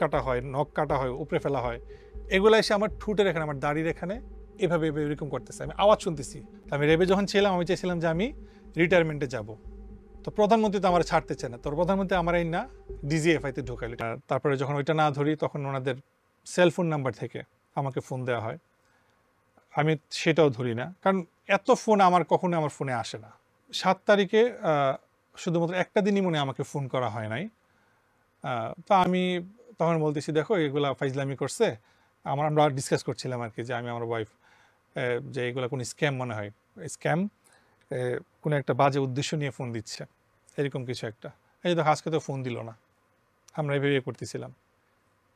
কাটা হয়, নখ কাটা হয়, উপড়ে ফেলা হয়, এগুলো এসে আমার ঠোঁটের এখানে, আমার দাড়ির এখানে এভাবে এরকম করতেছে। আমি আওয়াজ শুনতেছি। আমি রেবে যখন ছিলাম, আমি চাইছিলাম যে আমি রিটায়ারমেন্টে যাব। তো প্রধানমন্ত্রী তো আমার ছাড়তে চায় না, তোর প্রধানমন্ত্রী আমার এই না ডিজিএফআইতে ঢোকাইল। তারপরে যখন ওইটা না ধরি, তখন ওনাদের সেলফোন নাম্বার থেকে আমাকে ফোন দেওয়া হয়। আমি সেটাও ধরি না, কারণ এত ফোন আমার কখনো আমার ফোনে আসে না। 7 তারিখে শুধুমাত্র একটা দিনই মনে আমাকে ফোন করা হয় নাই। তো আমি তখন বলতেছি, দেখো এগুলা ফাইজলামি করছে। আমরা ডিসকাস করছিলাম আর কি, যে আমি আমার ওয়াইফ, যে এগুলো কোনো স্ক্যাম মনে হয়, স্ক্যাম, কোনো একটা বাজে উদ্দেশ্য নিয়ে ফোন দিচ্ছে, এরকম কিছু একটা। এই দেখো আজকে তো ফোন দিল না, আমরা এভাবে করতেছিলাম।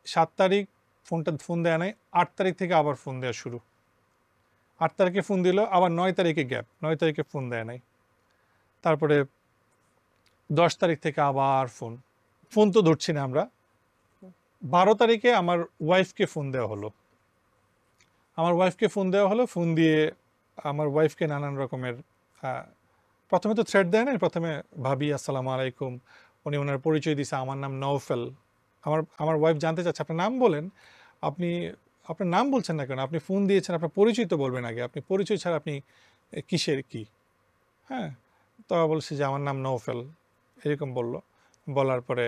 7 তারিখ ফোন দেয়া নাই, 8 তারিখ থেকে আবার ফোন দেওয়া শুরু। 8 তারিখে ফোন দিল, আবার 9 তারিখে গ্যাপ, 9 তারিখে ফোন দেয় নাই। তারপরে 10 তারিখ থেকে আবার ফোন, ফোন তো ধরছি না আমরা। 12 তারিখে আমার ওয়াইফকে ফোন দেওয়া হলো। ফোন দিয়ে আমার ওয়াইফকে নানান রকমের, প্রথমে তো থ্রেড দেয় না, প্রথমে ভাবি আসসালামু আলাইকুম, উনি ওনার পরিচয় দিছে, আমার নাম নওফেল। আমার ওয়াইফ জানতে চাচ্ছে, আপনার নাম বলেন, আপনি আপনার নাম বলছেন না কেন, আপনি ফোন দিয়েছেন, আপনার পরিচয় তো বলবেন আগে, আপনি পরিচয় ছাড়া আপনি কিসের কি। হ্যাঁ, তো বলছে যে আমার নাম নওফেল, এরকম বলল। বলার পরে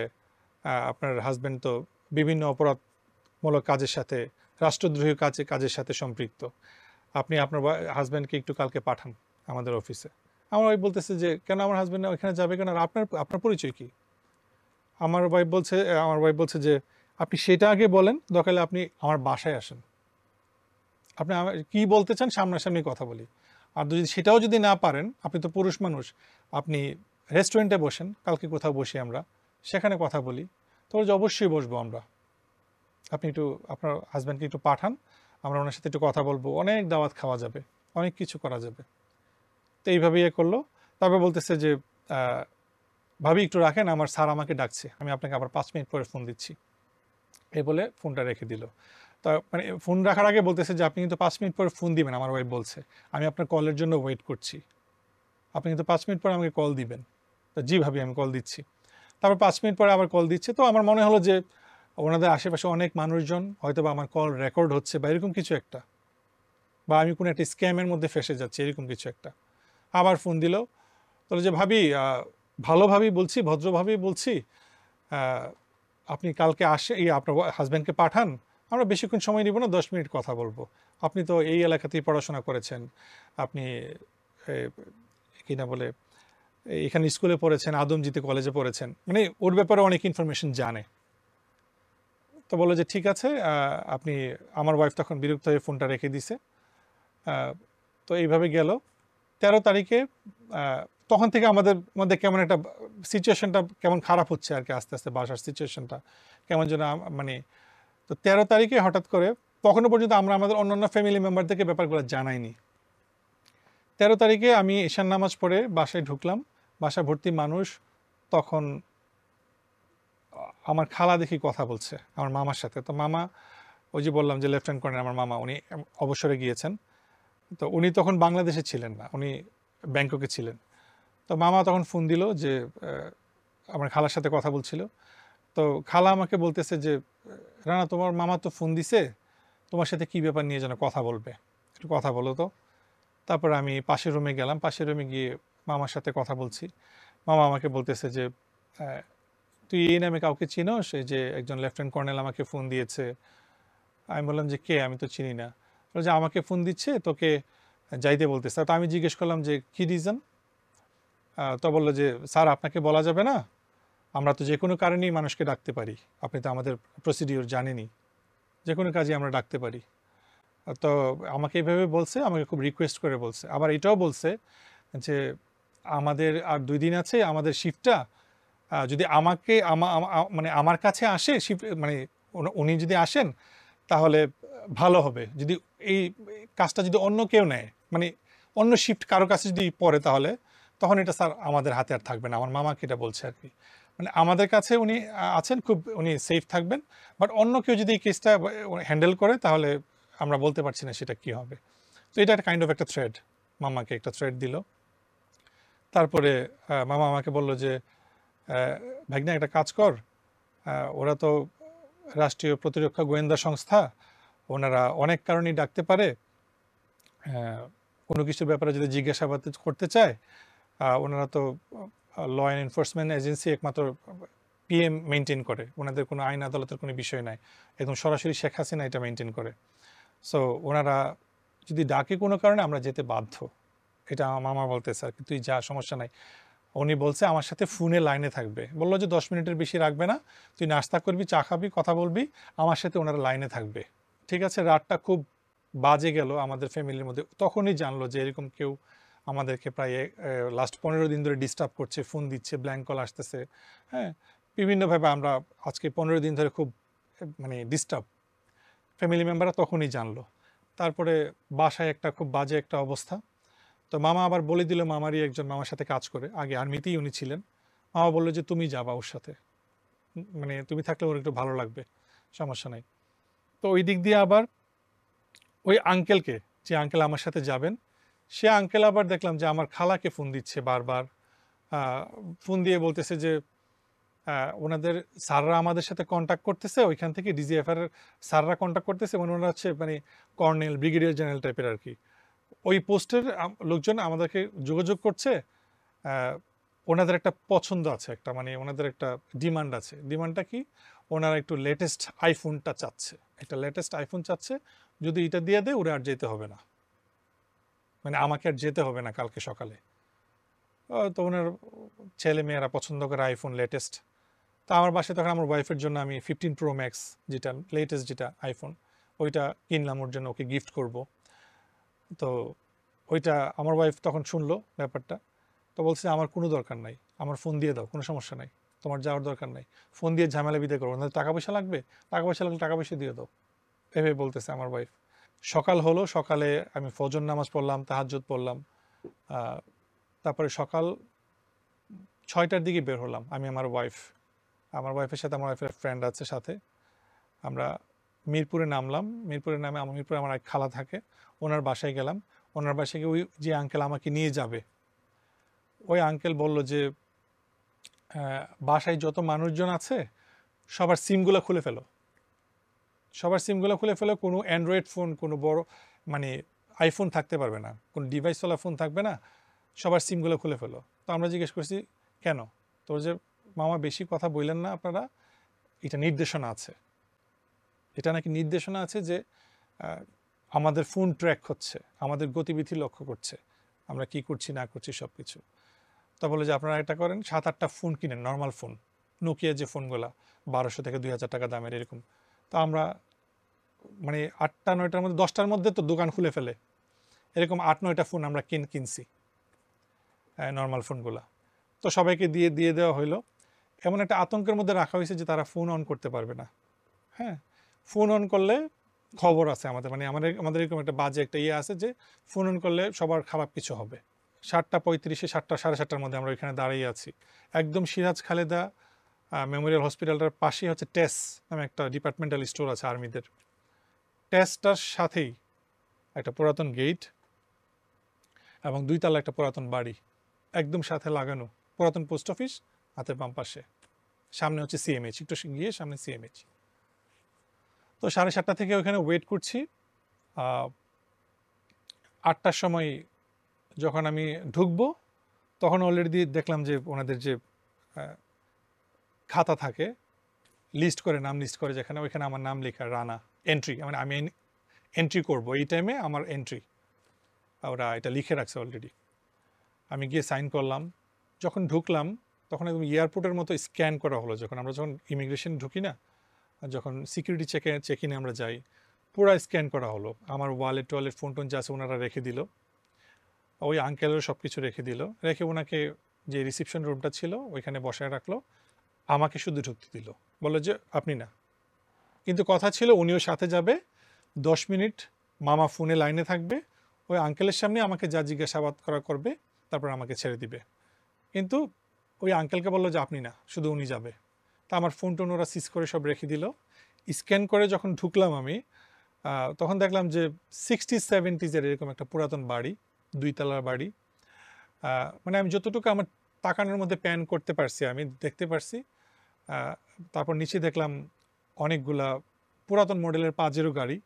আপনার হাজব্যান্ড তো বিভিন্ন অপরাধমূলক কাজের সাথে, রাষ্ট্রদ্রোহী কাজের সাথে সম্পৃক্ত, আপনি আপনার হাজব্যান্ডকে একটু কালকে পাঠান আমাদের অফিসে। আমার ওয়াইফ বলতেছে যে কেন আমার হাজব্যান্ড ওইখানে যাবে কেন, আর আপনার আপনার পরিচয় কি। আমার ওয়াইফ বলছে যে আপনি সেটা আগে বলেন, দরকার হলে আপনি আমার বাসায় আসেন, আপনি আমার কী বলতে চান সামনাসামনি কথা বলি। আর যদি সেটাও যদি না পারেন, আপনি তো পুরুষ মানুষ, আপনি রেস্টুরেন্টে বসেন, কালকে কোথাও বসি আমরা, সেখানে কথা বলি। তো যে অবশ্যই বসবো আমরা, আপনি একটু আপনার হাজব্যান্ডকে একটু পাঠান, আমরা ওনার সাথে একটু কথা বলবো, অনেক দাওয়াত খাওয়া যাবে, অনেক কিছু করা যাবে। তো এইভাবে ইয়ে করলো। তারপর বলতেছে যে ভাবি একটু রাখেন, আমার স্যার আমাকে ডাকছে, আমি আপনাকে আবার 5 মিনিট পরে ফোন দিচ্ছি, এই বলে ফোনটা রেখে দিল। তা মানে ফোন রাখার আগে বলতেছে যে আপনি কিন্তু 5 মিনিট পরে ফোন দিবেন, আমার ওয়াইফ বলছে, আমি আপনার কলের জন্য ওয়েট করছি, আপনি কিন্তু 5 মিনিট পরে আমাকে কল দিবেন। তো জি ভাবি, আমি কল দিচ্ছি। তারপর 5 মিনিট পরে আবার কল দিচ্ছে। তো আমার মনে হলো যে ওনাদের আশেপাশে অনেক মানুষজন, হয়তো বা আমার কল রেকর্ড হচ্ছে বা এরকম কিছু একটা, বা আমি কোনো একটা স্ক্যামের মধ্যে ফেসে যাচ্ছি, এরকম কিছু একটা। আবার ফোন দিল, তাহলে যে ভাবি, ভালোভাবেই বলছি, ভদ্রভাবেই বলছি, আপনি কালকে আপনার হাজব্যান্ডকে পাঠান, আমরা বেশিক্ষণ সময় নিব না, 10 মিনিট কথা বলবো। আপনি তো এই এলাকাতেই পড়াশোনা করেছেন, আপনি কি না বলে এখানে স্কুলে পড়েছেন, আদমজিতে কলেজে পড়েছেন, মানে ওর ব্যাপারে অনেক ইনফরমেশন জানে। তো বললো যে ঠিক আছে, আপনি, আমার ওয়াইফ তখন বিরক্ত হয়ে ফোনটা রেখে দিছে। তো এইভাবে গেল। 13 তারিখে তখন থেকে আমাদের মধ্যে কেমন একটা সিচুয়েশনটা কেমন খারাপ হচ্ছে আর কি, আস্তে আস্তে বাসার সিচুয়েশনটা কেমন যেন মানে। তো 13 তারিখে হঠাৎ করে, তখনও পর্যন্ত আমরা আমাদের অন্যান্য ফ্যামিলি মেম্বারদেরকে ব্যাপারগুলো জানাইনি। 13 তারিখে আমি ঈশান নামাজ পড়ে বাসায় ঢুকলাম, বাসা ভর্তি মানুষ। তখন আমার খালা দেখি কথা বলছে আমার মামার সাথে। তো মামা, ওই যে বললাম যে লেফটেন্যান্ট কর্নেল আমার মামা, উনি অবসরে গিয়েছেন। তো উনি তখন বাংলাদেশে ছিলেন না, উনি ব্যাংককে ছিলেন। তো মামা তখন ফোন দিল যে আমার খালার সাথে কথা বলছিল। তো খালা আমাকে বলতেছে যে রানা, তোমার মামা তো ফোন দিছে, তোমার সাথে কি ব্যাপার নিয়ে যেন কথা বলবে, একটু কথা বলো তো। তারপর আমি পাশের রুমে গেলাম, পাশের রুমে গিয়ে মামার সাথে কথা বলছি। মামা আমাকে বলতেছে যে তুই এই নামে কাউকে চিনোস, এই যে একজন লেফটেন্যান্ট কর্নেল আমাকে ফোন দিয়েছে। আমি বললাম যে কে, আমি তো চিনি না। যে আমাকে ফোন দিচ্ছে, তোকে যাইতে বলতেছে। তো আমি জিজ্ঞেস করলাম যে কী রিজন। তো বললো যে স্যার, আপনাকে বলা যাবে না, আমরা তো যে কোনো কারণেই মানুষকে ডাকতে পারি, আপনি তো আমাদের প্রসিডিওর জানেনই, যে কোনো কাজে আমরা ডাকতে পারি। তো আমাকে এইভাবে বলছে, আমাকে খুব রিকোয়েস্ট করে বলছে। আবার এটাও বলছে যে আমাদের আর 2 দিন আছে, আমাদের শিফটটা যদি আমাকে মানে আমার কাছে আসে, শিফট মানে উনি যদি আসেন তাহলে ভালো হবে। যদি এই কাজটা যদি অন্য কেউ নেয়, মানে অন্য শিফট কারো কাছে যদি পড়ে, তাহলে তখন এটা স্যার আমাদের হাতে আর থাকবে না। আমার মামাকে এটা বলছে আর কি, মানে আমাদের কাছে উনি আছেন, খুব উনি সেফ থাকবেন, বাট অন্য কেউ যদি এই কেসটা হ্যান্ডেল করে, তাহলে আমরা বলতে পারছি না সেটা কি হবে। তো এটা একটা কাইন্ড অফ একটা থ্রেড, মামাকে একটা থ্রেড দিল। তারপরে মামা আমাকে বলল যে ভাগনা, একটা কাজ কর, ওরা তো রাষ্ট্রীয় প্রতিরক্ষা গোয়েন্দা সংস্থা, ওনারা অনেক কারণেই ডাকতে পারে। কোনো কিছুর ব্যাপারে যদি জিজ্ঞাসাবাদ করতে চায়, ওনারা তো ল অ্যান্ড এনফোর্সমেন্ট এজেন্সি একমাত্র পিএম মেনটেন করে, ওনাদের কোনো আইন আদালতের কোনো বিষয় নাই, একদম সরাসরি শেখ হাসিনা এটা মেনটেন করে। সো ওনারা যদি ডাকে কোনো কারণে আমরা যেতে বাধ্য, এটা আমার মামা বলতেছে আর কি, তুই যা, সমস্যা নাই। উনি বলছে আমার সাথে ফোনে লাইনে থাকবে, বললো যে 10 মিনিটের বেশি রাখবে না, তুই নাস্তা করবি, চা খাবি, কথা বলবি, আমার সাথে ওনারা লাইনে থাকবে। ঠিক আছে, রাতটা খুব বাজে গেল আমাদের ফ্যামিলির মধ্যে। তখনই জানলো যে এরকম কেউ আমাদেরকে প্রায় লাস্ট 15 দিন ধরে ডিস্টার্ব করছে, ফোন দিচ্ছে, ব্ল্যাঙ্ক কল আসতেছে। হ্যাঁ, বিভিন্নভাবে আমরা আজকে 15 দিন ধরে খুব মানে ডিস্টার্ব, ফ্যামিলি মেম্বাররা তখনই জানলো। তারপরে বাসায় একটা খুব বাজে একটা অবস্থা। তো মামা আবার বলে দিল, মামারই একজন মামার সাথে কাজ করে, আগে আর্মিতেই উনি ছিলেন। মামা বললো যে তুমি যাবা ওর সাথে, মানে তুমি থাকলে ওর একটু ভালো লাগবে, সমস্যা নাই। তো ওই দিক দিয়ে আবার ওই আঙ্কেলকে, যে আঙ্কেল আমার সাথে যাবেন, সে আঙ্কেল আবার দেখলাম যে আমার খালাকে ফোন দিচ্ছে বারবার। ফোন দিয়ে বলতেছে যে ওনাদের স্যাররা আমাদের সাথে কন্ট্যাক্ট করতেছে, ওইখান থেকে ডিজিএফআর স্যাররা কন্ট্যাক্ট করতেছে, মানে ওনারা হচ্ছে মানে কর্নেল, ব্রিগেডিয়ার জেনারেল টাইপের আর কি। ওই পোস্টের লোকজন আমাদেরকে যোগাযোগ করছে। ওনাদের একটা পছন্দ আছে, একটা মানে ওনাদের একটা ডিমান্ড আছে। ডিমান্ডটা কি? ওনারা একটু লেটেস্ট আইফোনটা চাচ্ছে, একটা লেটেস্ট আইফোন চাচ্ছে। যদি এটা দিয়ে দেয় ওরা আর যেতে হবে না, মানে আমাকে আর যেতে হবে না কালকে সকালে। তো ওনার ছেলে মেয়েরা পছন্দ করে আইফোন লেটেস্ট। তো আমার বাসায় তখন আমার ওয়াইফের জন্য আমি 15 Pro Max, যেটা লেটেস্ট যেটা আইফোন, ওইটা কিনলাম ওর জন্য, ওকে গিফট করব। তো ওইটা আমার ওয়াইফ তখন শুনলো ব্যাপারটা, তো বলছে আমার কোনো দরকার নাই, আমার ফোন দিয়ে দাও, কোনো সমস্যা নাই, তোমার যাওয়ার দরকার নাই, ফোন দিয়ে ঝামেলা বিদায় করো, ওনাদের টাকা পয়সা লাগবে, টাকা পয়সা লাগলে টাকা পয়সা দিয়ে দাও, এভাবে বলতেছে আমার ওয়াইফ। সকাল হলো, সকালে আমি ফজর নামাজ পড়লাম, তাহাজ্জুদ পড়লাম। তারপরে সকাল 6টার দিকে বের হলাম আমি, আমার ওয়াইফ, আমার ওয়াইফের সাথে আমার ওয়াইফের ফ্রেন্ড আছে সাথে। আমরা মিরপুরে নামলাম। মিরপুরে নামে আমার, মিরপুরে আমার এক খালা থাকে, ওনার বাসায় গেলাম। ওনার বাসায় গিয়ে ওই যে আঙ্কেল আমাকে নিয়ে যাবে, ওই আঙ্কেল বলল যে বাসায় যত মানুষজন আছে সবার সিমগুলো খুলে ফেলো, সবার সিমগুলো খুলে ফেলো, কোনো অ্যান্ড্রয়েড ফোন, কোনো বড় মানে আইফোন থাকতে পারবে না, কোনো ডিভাইসওয়ালা ফোন থাকবে না, সবার সিমগুলো খুলে ফেলো। তো আমরা জিজ্ঞেস করছি কেন? তোর যে মামা বেশি কথা বললেন না আপনারা, এটা নির্দেশনা আছে, এটা নাকি নির্দেশনা আছে যে আমাদের ফোন ট্র্যাক হচ্ছে, আমাদের গতিবিধি লক্ষ্য করছে, আমরা কি করছি না করছি সব কিছু। তা বলে যে আপনারা এটা করেন, 7-8টা ফোন কিনেন, নর্মাল ফোন, নোকিয়া যে ফোনগুলা 1200 থেকে 2000 টাকা দামের এরকম। তো আমরা মানে 8টা 9টার মধ্যে, 10টার মধ্যে তো দোকান খুলে ফেলে, এরকম 8-9টা ফোন আমরা কিনছি, নর্মাল ফোনগুলা। তো সবাইকে দিয়ে দিয়ে দেওয়া হইলো। এমন একটা আতঙ্কের মধ্যে রাখা হয়েছে যে তারা ফোন অন করতে পারবে না। হ্যাঁ, ফোন অন করলে খবর আছে আমাদের, মানে আমাদের এরকম একটা বাজে একটা ইয়ে আছে যে ফোন অন করলে সবার খারাপ কিছু হবে। 7:35, 7টা, 7:30টার মধ্যে আমরা ওইখানে দাঁড়িয়ে আছি। একদম সিরাজ খালেদা মেমোরিয়াল হসপিটালটার পাশেই হচ্ছে টেস নামে একটা ডিপার্টমেন্টাল স্টোর আছে আর্মিদের। টেসটার সাথেই একটা পুরাতন গেট এবং 2 তলা একটা পুরাতন বাড়ি, একদম সাথে লাগানো। পুরাতন পোস্ট অফিস হাতের বাম পাশে, সামনে হচ্ছে সিএমএইচ, একটু গিয়ে সামনে সিএমএইচ। তো 7:30 থেকে ওইখানে ওয়েট করছি। 8টার সময় যখন আমি ঢুকবো, তখন অলরেডি দেখলাম যে ওনাদের যে খাতা থাকে, লিস্ট করে, নাম লিস্ট করে যেখানে, ওইখানে আমার নাম লেখা, রানা, এন্ট্রি, মানে আমি এন্ট্রি করব এই টাইমে, আমার এন্ট্রি, ওরা এটা লিখে রাখছে অলরেডি। আমি গিয়ে সাইন করলাম। যখন ঢুকলাম তখন একদম এয়ারপোর্টের মতো স্ক্যান করা হলো। যখন ইমিগ্রেশন ঢুকি না, যখন সিকিউরিটি চেক ইনে আমরা যাই, পুরো স্ক্যান করা হলো। আমার ওয়ালেট টোয়ালেট ফোন টোন যা আছে ওনারা রেখে দিল, ওই আঙ্কেলেরও সব কিছু রেখে দিল। রেখে ওনাকে যে রিসিপশন রুমটা ছিল ওইখানে বসায় রাখলো, আমাকে শুধু ঢুকতে দিল, বললো যে আপনি না, কিন্তু কথা ছিল উনিও সাথে যাবে। 10 মিনিট মামা ফোনে লাইনে থাকবে, ওই আঙ্কেলের সামনে আমাকে যা জিজ্ঞাসাবাদ করা করবে, তারপর আমাকে ছেড়ে দিবে। কিন্তু ওই আঙ্কেলকে বললো যে আপনি না, শুধু উনি যাবে। তা আমার ফোন টোন ওরা সিজ করে সব রেখে দিল। স্ক্যান করে যখন ঢুকলাম আমি, তখন দেখলাম যে 60-70s এরকম একটা পুরাতন বাড়ি, 2 তলার বাড়ি। মানে আমি যতটুকু আমার তাকানোর মধ্যে প্যান করতে পারছি, আমি দেখতে পারছি। তারপর নিচে দেখলাম অনেকগুলা পুরাতন মডেলের পাজেরো গাড়ি,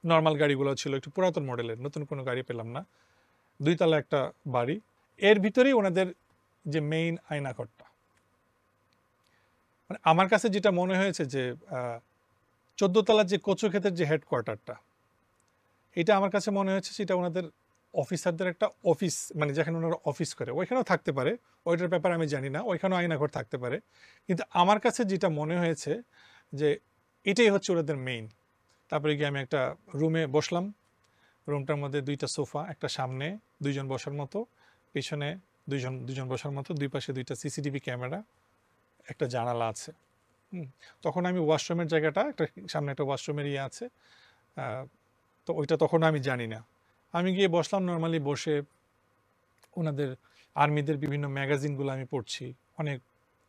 নর্মাল গাড়িগুলো ছিল একটু পুরাতন মডেলের, নতুন কোনো গাড়ি পেলাম না। 2 তলা একটা বাড়ি, এর ভিতরেই ওনাদের যে মেইন আয়নাঘরটা। মানে আমার কাছে যেটা মনে হয়েছে যে 14 তলার যে কচু ক্ষেতের যে হেডকোয়ার্টারটা, এটা আমার কাছে মনে হচ্ছে সেটা ওনাদের অফিসারদের একটা অফিস, মানে যেখানে ওনারা অফিস করে, ওইখানেও থাকতে পারে, ওইটার ব্যাপারে আমি জানি না, ওইখানেও আয়নাঘর থাকতে পারে। কিন্তু আমার কাছে যেটা মনে হয়েছে যে এটাই হচ্ছে ওনাদের মেইন। তারপরে গিয়ে আমি একটা রুমে বসলাম, রুমটার মধ্যে 2টা সোফা, একটা সামনে 2জন বসার মতো, পিছনে দুইজন বসার মতো, দুই পাশে 2টা সিসিটিভি ক্যামেরা, একটা জানালা আছে। তখন আমি ওয়াশরুমের জায়গাটা, একটা সামনে একটা ওয়াশরুমের ইয়ে আছে, তো ওইটা তখন আমি জানি না। আমি গিয়ে বসলাম, নর্মালি বসে ওনাদের আর্মিদের বিভিন্ন ম্যাগাজিনগুলো আমি পড়ছি, অনেক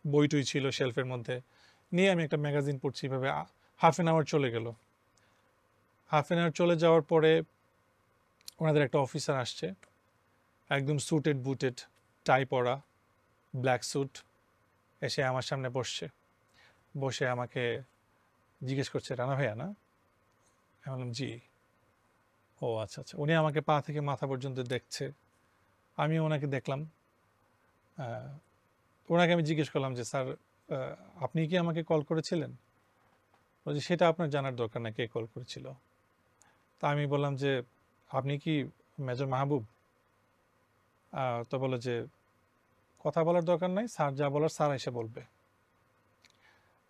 বই টই ছিল শেলফের মধ্যে, নিয়ে আমি একটা ম্যাগাজিন পড়ছি। এভাবে হাফ অ্যান আওয়ার চলে গেল। হাফ অ্যান আওয়ার চলে যাওয়ার পরে ওনাদের একটা অফিসার আসছে, একদম সুটেড বুটেড, টাই পরা, ব্ল্যাক স্যুট, এসে আমার সামনে বসছে। বসে আমাকে জিজ্ঞেস করছে, রানা ভাইয়া না? আমি বললাম জি। ও আচ্ছা আচ্ছা। উনি আমাকে পা থেকে মাথা পর্যন্ত দেখছে, আমি ওনাকে দেখলাম। ওনাকে আমি জিজ্ঞেস করলাম যে স্যার, আপনি কি আমাকে কল করেছিলেন? বলছি সেটা আপনার জানার দরকার না কে কল করেছিল। তা আমি বললাম যে আপনি কি মেজর মাহবুব? তো বললো যে কথা বলার দরকার নাই, স্যার যা বলার স্যার এসে বলবে।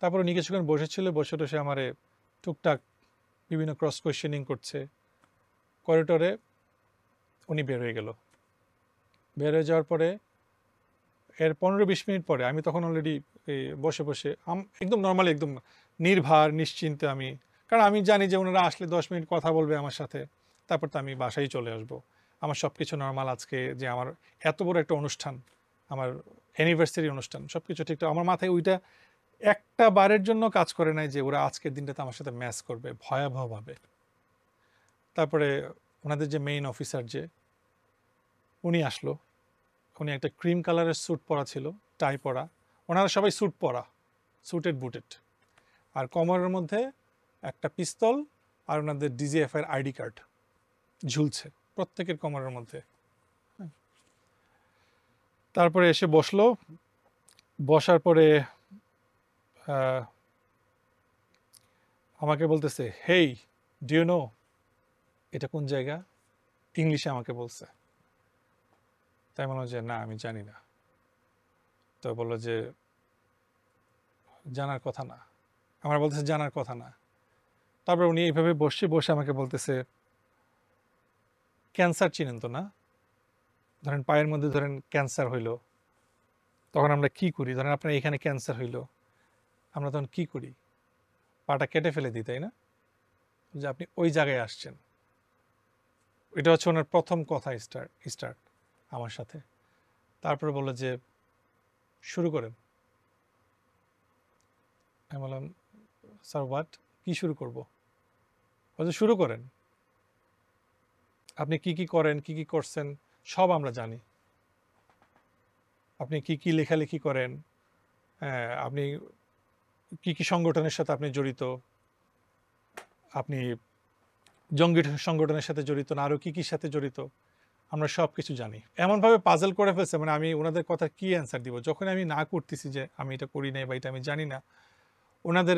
তারপর উনি কিছুক্ষণ বসেছিল, বসে বসে আমারে টুকটাক বিভিন্ন ক্রস কোয়েশ্চেনিং করছে। করিডোরে উনি বের হয়ে গেল। বের হয়ে যাওয়ার পরে এর 15-20 মিনিট পরে আমি তখন অলরেডি বসে বসে একদম নর্মালি, একদম নির্ভার নিশ্চিন্তে আমি, কারণ আমি জানি যে ওনারা আসলে 10 মিনিট কথা বলবে আমার সাথে, তারপর তো আমি বাসায় চলে আসব। আমার সব কিছু নর্মাল, আজকে যে আমার এত বড় একটা অনুষ্ঠান, আমার অ্যানিভার্সারি অনুষ্ঠান, সব কিছু ঠিকঠাক। আমার মাথায় ওইটা একটা বারের জন্য কাজ করে নাই যে ওরা আজকের দিনটাতে আমার সাথে ম্যাচ করবে ভয়াবহভাবে। তারপরে ওনাদের যে মেইন অফিসার যে, উনি আসলো। উনি একটা ক্রিম কালারের স্যুট পরা ছিল, টাই পরা। ওনারা সবাই স্যুট পরা, স্যুটেড বুটেড, আর কোমরের মধ্যে একটা পিস্তল আর ওনাদের ডিজিএফআই আইডি কার্ড ঝুলছে প্রত্যেকের কোমরের মধ্যে। তারপরে এসে বসলো। বসার পরে আমাকে বলতেছে, হেই ডু ইউ নো এটা কোন জায়গা? ইংলিশে আমাকে বলছে। তাই বললাম যে না আমি জানি না। তো বললো যে জানার কথা না। আমার বলতেছে জানার কথা না। তারপর উনি এইভাবে বসে বসে আমাকে বলতেছে, ক্যান্সার চিনেন তো না? ধরেন পায়ের মধ্যে ধরেন ক্যান্সার হইলো, তখন আমরা কি করি? ধরেন আপনার এখানে ক্যান্সার হইলো, আমরা তখন কি করি? পাটা কেটে ফেলে দিই, তাই না? যে আপনি ওই জায়গায় আসছেন। এটা হচ্ছে ওনার প্রথম কথা স্টার্ট আমার সাথে। তারপরে বললো যে শুরু করেন। আমি বললাম স্যার হোয়াট, কি শুরু করব? বলছে শুরু করেন, আপনি কি কি করেন, কি কি করছেন সব আমরা জানি। আপনি কি কি লেখালেখি করেন, আপনি কি কি সংগঠনের সাথে আপনি জড়িত, আপনি জঙ্গি সংগঠনের সাথে জড়িত না আরও কি কি সাথে জড়িত, আমরা সব কিছু জানি। এমনভাবে পাজল করে ফেলছে, মানে আমি ওনাদের কথা কি অ্যান্সার দিব? যখন আমি না করতেছি যে আমি এটা করি নাই বা এটা আমি জানি না, ওনাদের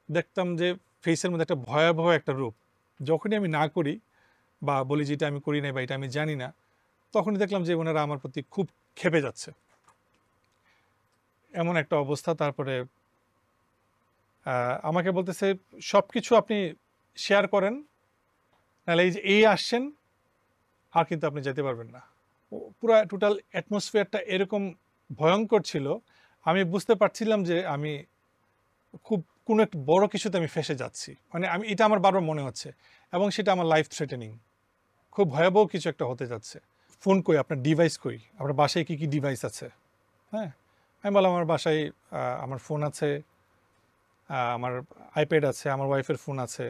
দেখতাম যে ফেসের মধ্যে একটা ভয়াবহ একটা রূপ। যখনই আমি না করি বা বলি যে এটা আমি করি নাই বা এটা আমি জানি না, তখনই দেখলাম যে ওনারা আমার প্রতি খুব ক্ষেপে যাচ্ছে, এমন একটা অবস্থা। তারপরে আমাকে বলতেছে সব কিছু আপনি শেয়ার করেন, নাহলে এই যে এই আসছেন আর কিন্তু আপনি যেতে পারবেন না। পুরা টোটাল অ্যাটমসফিয়ারটা এরকম ভয়ঙ্কর ছিল, আমি বুঝতে পারছিলাম যে আমি খুব কোনো একটা বড় কিছুতে আমি ফেসে যাচ্ছি, মানে আমি এটা আমার বারবার মনে হচ্ছে, এবং সেটা আমার লাইফ থ্রেটেনিং, খুব ভয়াবহ কিছু একটা হতে যাচ্ছে। ফোন কই, আপনার ডিভাইস কই, আপনার বাসায় কি কি ডিভাইস আছে? হ্যাঁ, আমি বললাম আমার বাসায় আমার ফোন আছে, আমার আইপ্যাড আছে, আমার ওয়াইফের ফোন আছে,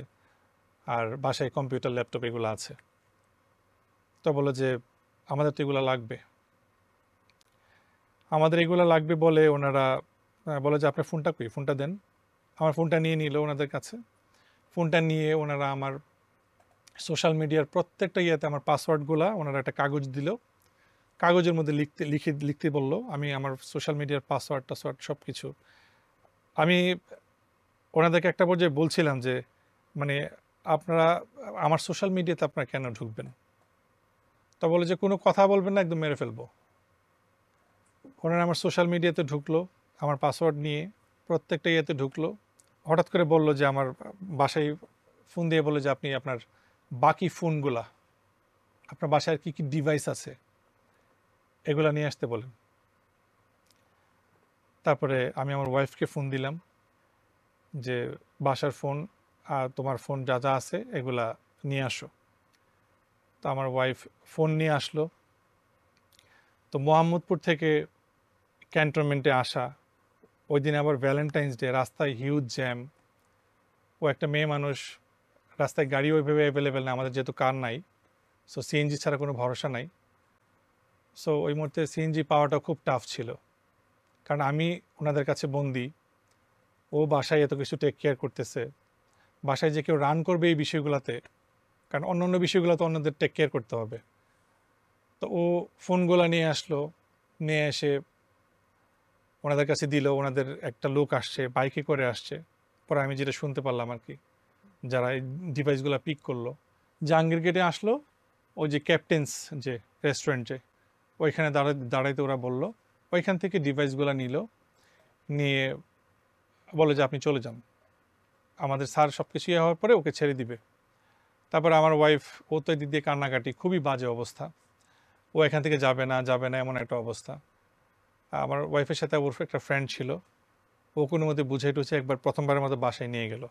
আর বাসায় কম্পিউটার ল্যাপটপ এগুলো আছে। তো বললো যে আমাদের তো এগুলো লাগবে, আমাদের এগুলো লাগবে বলে ওনারা বলে যে আপনার ফোনটা কই, ফোনটা দেন। আমার ফোনটা নিয়ে নিল ওনাদের কাছে। ফোনটা নিয়ে ওনারা আমার সোশ্যাল মিডিয়ার প্রত্যেকটা ইয়েতে আমার পাসওয়ার্ডগুলো ওনারা একটা কাগজ দিল, কাগজের মধ্যে লিখতে বললো। আমি আমার সোশ্যাল মিডিয়ার পাসওয়ার্ড টাসওয়ার্ড সব কিছু আমি ওনাদেরকে একটা পর্যায়ে বলছিলাম যে মানে আপনারা আমার সোশ্যাল মিডিয়াতে আপনারা কেন ঢুকবেন? তা বলে যে কোনো কথা বলবেন না, একদম মেরে ফেলবো। ওনারা আমার সোশ্যাল মিডিয়াতে ঢুকলো, আমার পাসওয়ার্ড নিয়ে প্রত্যেকটা ইয়েতে ঢুকলো। হঠাৎ করে বলল যে আমার বাসায় ফোন দিয়ে বলে যে আপনি আপনার বাকি ফোনগুলা, আপনার বাসায় কি কি ডিভাইস আছে এগুলা নিয়ে আসতে বলেন। তারপরে আমি আমার ওয়াইফকে ফোন দিলাম যে বাসার ফোন আর তোমার ফোন যা যা আছে এগুলা নিয়ে আসো। তো আমার ওয়াইফ ফোন নিয়ে আসলো। তো মোহাম্মদপুর থেকে ক্যান্টনমেন্টে আসা, ওই দিন আবার ভ্যালেন্টাইন্স ডে, রাস্তায় হিউজ জ্যাম। ও একটা মেয়ে মানুষ, রাস্তায় গাড়ি ওইভাবে অ্যাভেলেবেল না, আমাদের যেহেতু কার নাই, সো সিএনজি ছাড়া কোনো ভরসা নাই। সো ওই মুহূর্তে সিএনজি পাওয়াটা খুব টাফ ছিল, কারণ আমি ওনাদের কাছে বন্দি। ও বাসায় এত কিছু টেক কেয়ার করতেছে, বাসায় যে কেউ রান করবে এই বিষয়গুলোতে, কারণ অন্য অন্য বিষয়গুলো তো অন্যদের টেক কেয়ার করতে হবে। তো ও ফোনগুলো নিয়ে আসলো, নিয়ে এসে ওনাদের কাছে দিল। ওনাদের একটা লোক আসছে, বাইকে করে আসছে। পরে আমি যেটা শুনতে পারলাম আর কি, যারা এই ডিভাইসগুলো পিক করলো, জাহাঙ্গীর গেটে আসলো, ওই যে ক্যাপ্টেন্স যে রেস্টুরেন্টে, ওইখানে দাঁড়াইতে ওরা বললো। ওইখান থেকে ডিভাইসগুলো নিল, নিয়ে বলে যে আপনি চলে যান, আমাদের স্যার সব কিছু ইয়ে হওয়ার পরে ওকে ছেড়ে দিবে। তারপরে আমার ওয়াইফ, ও তো এদিক দিয়ে কান্নাকাটি, খুবই বাজে অবস্থা। ও এখান থেকে যাবে না যাবে না এমন একটা অবস্থা। আমার ওয়াইফের সাথে ওর একটা ফ্রেন্ড ছিল, ও কোনো মধ্যে বুঝে টুঝে একবার প্রথমবারের মতো বাসায় নিয়ে গেল।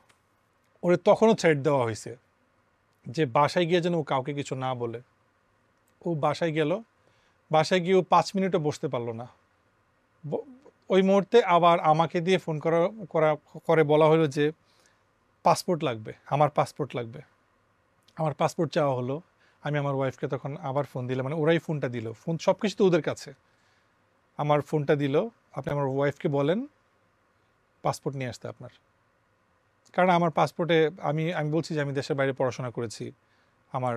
ওরে তখনও থ্রেট দেওয়া হয়েছে যে বাসায় গিয়ে যেন ও কাউকে কিছু না বলে। ও বাসায় গেল, বাসায় গিয়ে ও 5 মিনিটও বসতে পারলো না। ওই মুহূর্তে আবার আমাকে দিয়ে ফোন করে বলা হলো যে পাসপোর্ট লাগবে, আমার পাসপোর্ট লাগবে। আমার পাসপোর্ট চাওয়া হলো। আমি আমার ওয়াইফকে তখন আবার ফোন দিলাম, মানে ওরাই ফোনটা দিল, ফোন সব কিছু তো ওদের কাছে। আমার ফোনটা দিল, আপনি আমার ওয়াইফকে বলেন পাসপোর্ট নিয়ে আসতে আপনার। কারণ আমার পাসপোর্টে আমি আমি বলছি যে আমি দেশের বাইরে পড়াশোনা করেছি, আমার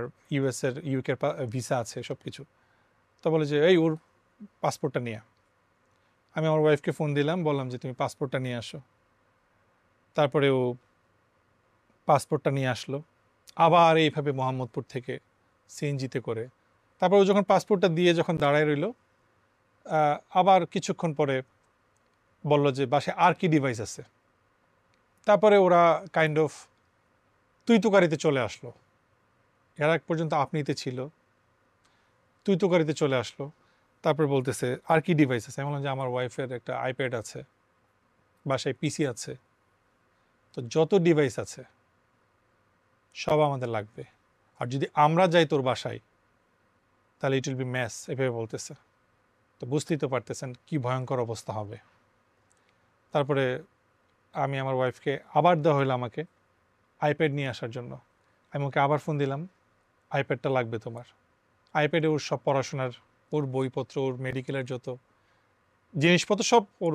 ইউকের ভিসা আছে সব কিছু। তো বলে যে এই ওর পাসপোর্টটা নিয়ে। আমি আমার ওয়াইফকে ফোন দিলাম, বললাম যে তুমি পাসপোর্টটা নিয়ে আসো। তারপরে ও পাসপোর্টটা নিয়ে আসলো, আবার এইভাবে মোহাম্মদপুর থেকে সিএনজিতে করে। তারপর ও যখন পাসপোর্টটা দিয়ে যখন দাঁড়ায় রইল, আবার কিছুক্ষণ পরে বলল যে বাসায় আর কি ডিভাইস আছে। তারপরে ওরা কাইন্ড অফ তুই তুকারিতে চলে আসলো। এর আগ পর্যন্ত আপনিতে ছিল, তুই তুকারিতে চলে আসলো। তারপরে বলতেছে আর কি ডিভাইস আছে। আমি বললাম যে আমার ওয়াইফের একটা আইপ্যাড আছে, বাসায় পিসি আছে, তো যত ডিভাইস আছে সব আমাদের লাগবে। আর যদি আমরা যাই তোর বাসায় তাহলে ইট উইল বি ম্যাস, এভাবে বলতেছে। তো বুঝতেই তো পারতেছেন কি ভয়ঙ্কর অবস্থা হবে। তারপরে আমি আমার ওয়াইফকে আবার দেওয়া হলো আমাকে আইপ্যাড নিয়ে আসার জন্য। আমি ওকে আবার ফোন দিলাম, আইপ্যাডটা লাগবে তোমার। আইপ্যাডে ওর সব পড়াশোনার, ওর বইপত্র, ওর মেডিকেলের যত জিনিসপত্র সব ওর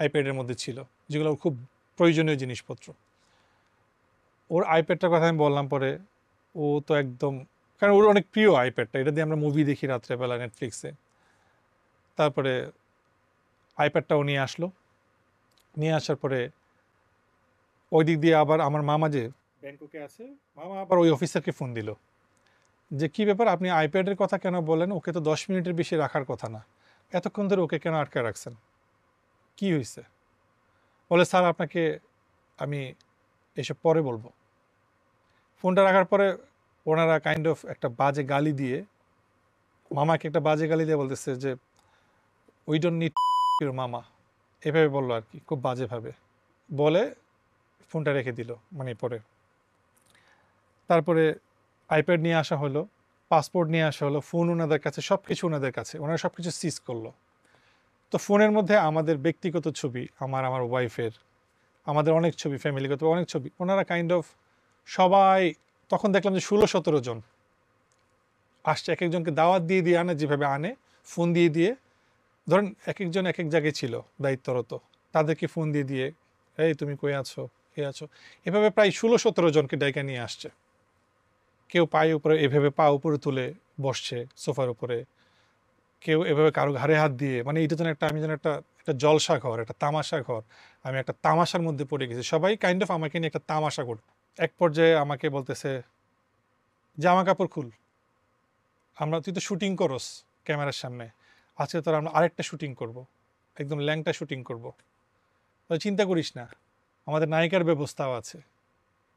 আইপ্যাডের মধ্যে ছিল, যেগুলো ওর খুব প্রয়োজনীয় জিনিসপত্র। ওর আইপ্যাডটার কথা আমি বললাম পরে, ও তো একদম, কারণ ওর অনেক প্রিয় আইপ্যাডটা, এটা দিয়ে আমরা মুভি দেখি রাত্রেবেলা নেটফ্লিক্সে। তারপরে আইপ্যাডটাও নিয়ে আসলো। নিয়ে আসার পরে ওই দিক দিয়ে আবার আমার মামা যে ব্যাংককে আছে, মামা আবার ওই অফিসারকে ফোন দিল যে কী ব্যাপার, আপনি আইপ্যাডের কথা কেন বলেন, ওকে তো 10 মিনিটের বেশি রাখার কথা না, এতক্ষণ ধরে ওকে কেন আটকে রাখছেন, কি হয়েছে? বলে স্যার আপনাকে আমি এসব পরে বলবো। ফোনটা রাখার পরে ওনারা কাইন্ড অফ একটা বাজে গালি দিয়ে, মামাকে একটা বাজে গালি দিয়ে বলতেছে যে উই ডোন্ট নিড ইউর মামা, এভাবে বললো আর কি, খুব বাজেভাবে বলে ফোনটা রেখে দিল মানে পরে। তারপরে আইপ্যাড নিয়ে আসা হলো, পাসপোর্ট নিয়ে আসা হলো, ফোন ওনাদের কাছে, সব কিছু ওনাদের কাছে, ওনারা সব কিছু সিজ করলো। তো ফোনের মধ্যে আমাদের ব্যক্তিগত ছবি, আমার ওয়াইফের, আমাদের অনেক ছবি, ফ্যামিলিগত অনেক ছবি, ওনারা কাইন্ড অফ সবাই, তখন দেখলাম যে 16-17 জন আসছে, এক একজনকে দাওয়াত দিয়ে দিয়ে আনে, যেভাবে আনে ফোন দিয়ে দিয়ে, ধরেন এক একজন এক এক জায়গায় ছিল দায়িত্বরত, তাদেরকে ফোন দিয়ে দিয়ে এই তুমি কই আছো, কে আছো, এভাবে প্রায় 16-17 জনকে ডাইকা নিয়ে আসছে। কেউ পায়ে উপরে এভাবে পা উপরে তুলে বসছে সোফার উপরে, কেউ এভাবে কারো ঘাড়ে হাত দিয়ে, মানে এটা যেন একটা, আমি যেন একটা একটা জলসা ঘর, একটা তামাশা ঘর, আমি একটা তামাশার মধ্যে পড়ে গেছি। সবাই কাইন্ড অফ আমাকে নিয়ে একটা তামাশা করত। এক পর্যায়ে আমাকে বলতেছে জামা কাপড় খুল, তুই তো শুটিং করস ক্যামেরার সামনে, আজকে তোর আমরা আরেকটা শুটিং করব, একদম ল্যাংটা শুটিং করব, তো চিন্তা করিস না, আমাদের নায়িকার ব্যবস্থাও আছে,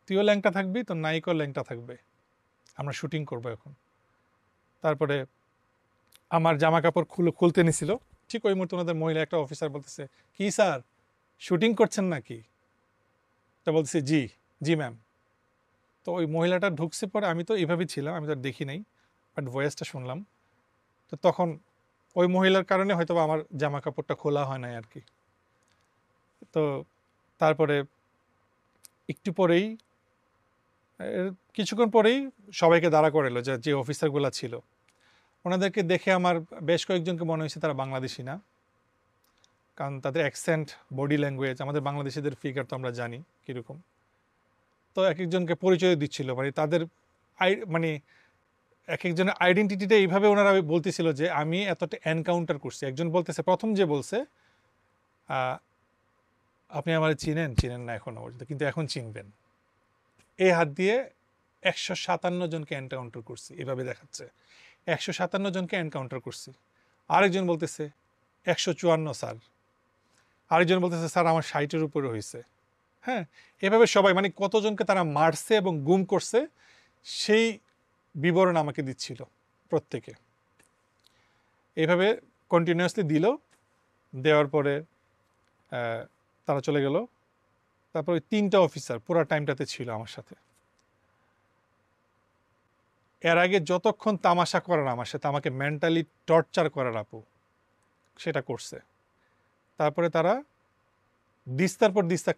তুইও ল্যাংটা থাকবি, তোর নায়িকাও ল্যাংটা থাকবে, আমরা শুটিং করব এখন। তারপরে আমার জামা কাপড় খুলতে নিছিল, ঠিক ওই মুহূর্তে ওনাদের মহিলা একটা অফিসার বলতেছে, কি স্যার শুটিং করছেন নাকি? তা বলতেছে জি, জি ম্যাম। তো ওই মহিলাটা ঢুকছে পরে, আমি তো এইভাবেই ছিলাম, আমি তো আর দেখি নাই, বাট ভয়েসটা শুনলাম। তো তখন ওই মহিলার কারণে হয়তো আমার জামা কাপড়টা খোলা হয় নাই আর কি। তো তারপরে একটু পরেই, কিছুক্ষণ পরেই সবাইকে দাঁড়া করালো, যে যে অফিসারগুলো ছিল, ওনাদেরকে দেখে আমার বেশ কয়েকজনকে মনে হয়েছে তারা বাংলাদেশি না, কারণ তাদের অ্যাকসেন্ট, বডি ল্যাঙ্গুয়েজ, আমাদের বাংলাদেশিদের ফিগার তো আমরা জানি কীরকম। তো এক একজনকে পরিচয় দিচ্ছিল, মানে তাদের মানে এক একজনের আইডেন্টিটিটা এইভাবে ওনারা বলতেছিল যে আমি এতটা এনকাউন্টার করছি। একজন বলতেছে, প্রথম যে বলছে, আপনি আমার চিনেন চিনেন না এখনো পর্যন্ত, কিন্তু এখন চিনবেন, এই হাত দিয়ে 157 জনকে এনকাউন্টার করছি, এভাবে দেখাচ্ছে 157 জনকে এনকাউন্টার করছি। আরেকজন বলতেছে 154 স্যার, আরেকজন বলতেছে স্যার আমার 60-এর উপরে হয়েছে। হ্যাঁ, এভাবে সবাই মানে কতজনকে তারা মারছে এবং গুম করছে সেই বিবরণ আমাকে দিচ্ছিল প্রত্যেকে। এইভাবে কন্টিনিউয়াসলি দিল, দেওয়ার পরে তারা চলে গেল। তারপর ওই 3টা অফিসার পুরো টাইমটাতে ছিল আমার সাথে। এর আগে যতক্ষণ তামাশা করার আমার সাথে, আমাকে মেন্টালি টর্চার করার আপু, সেটা করছে। তারপরে তারা দিস্তার পর দিস্তা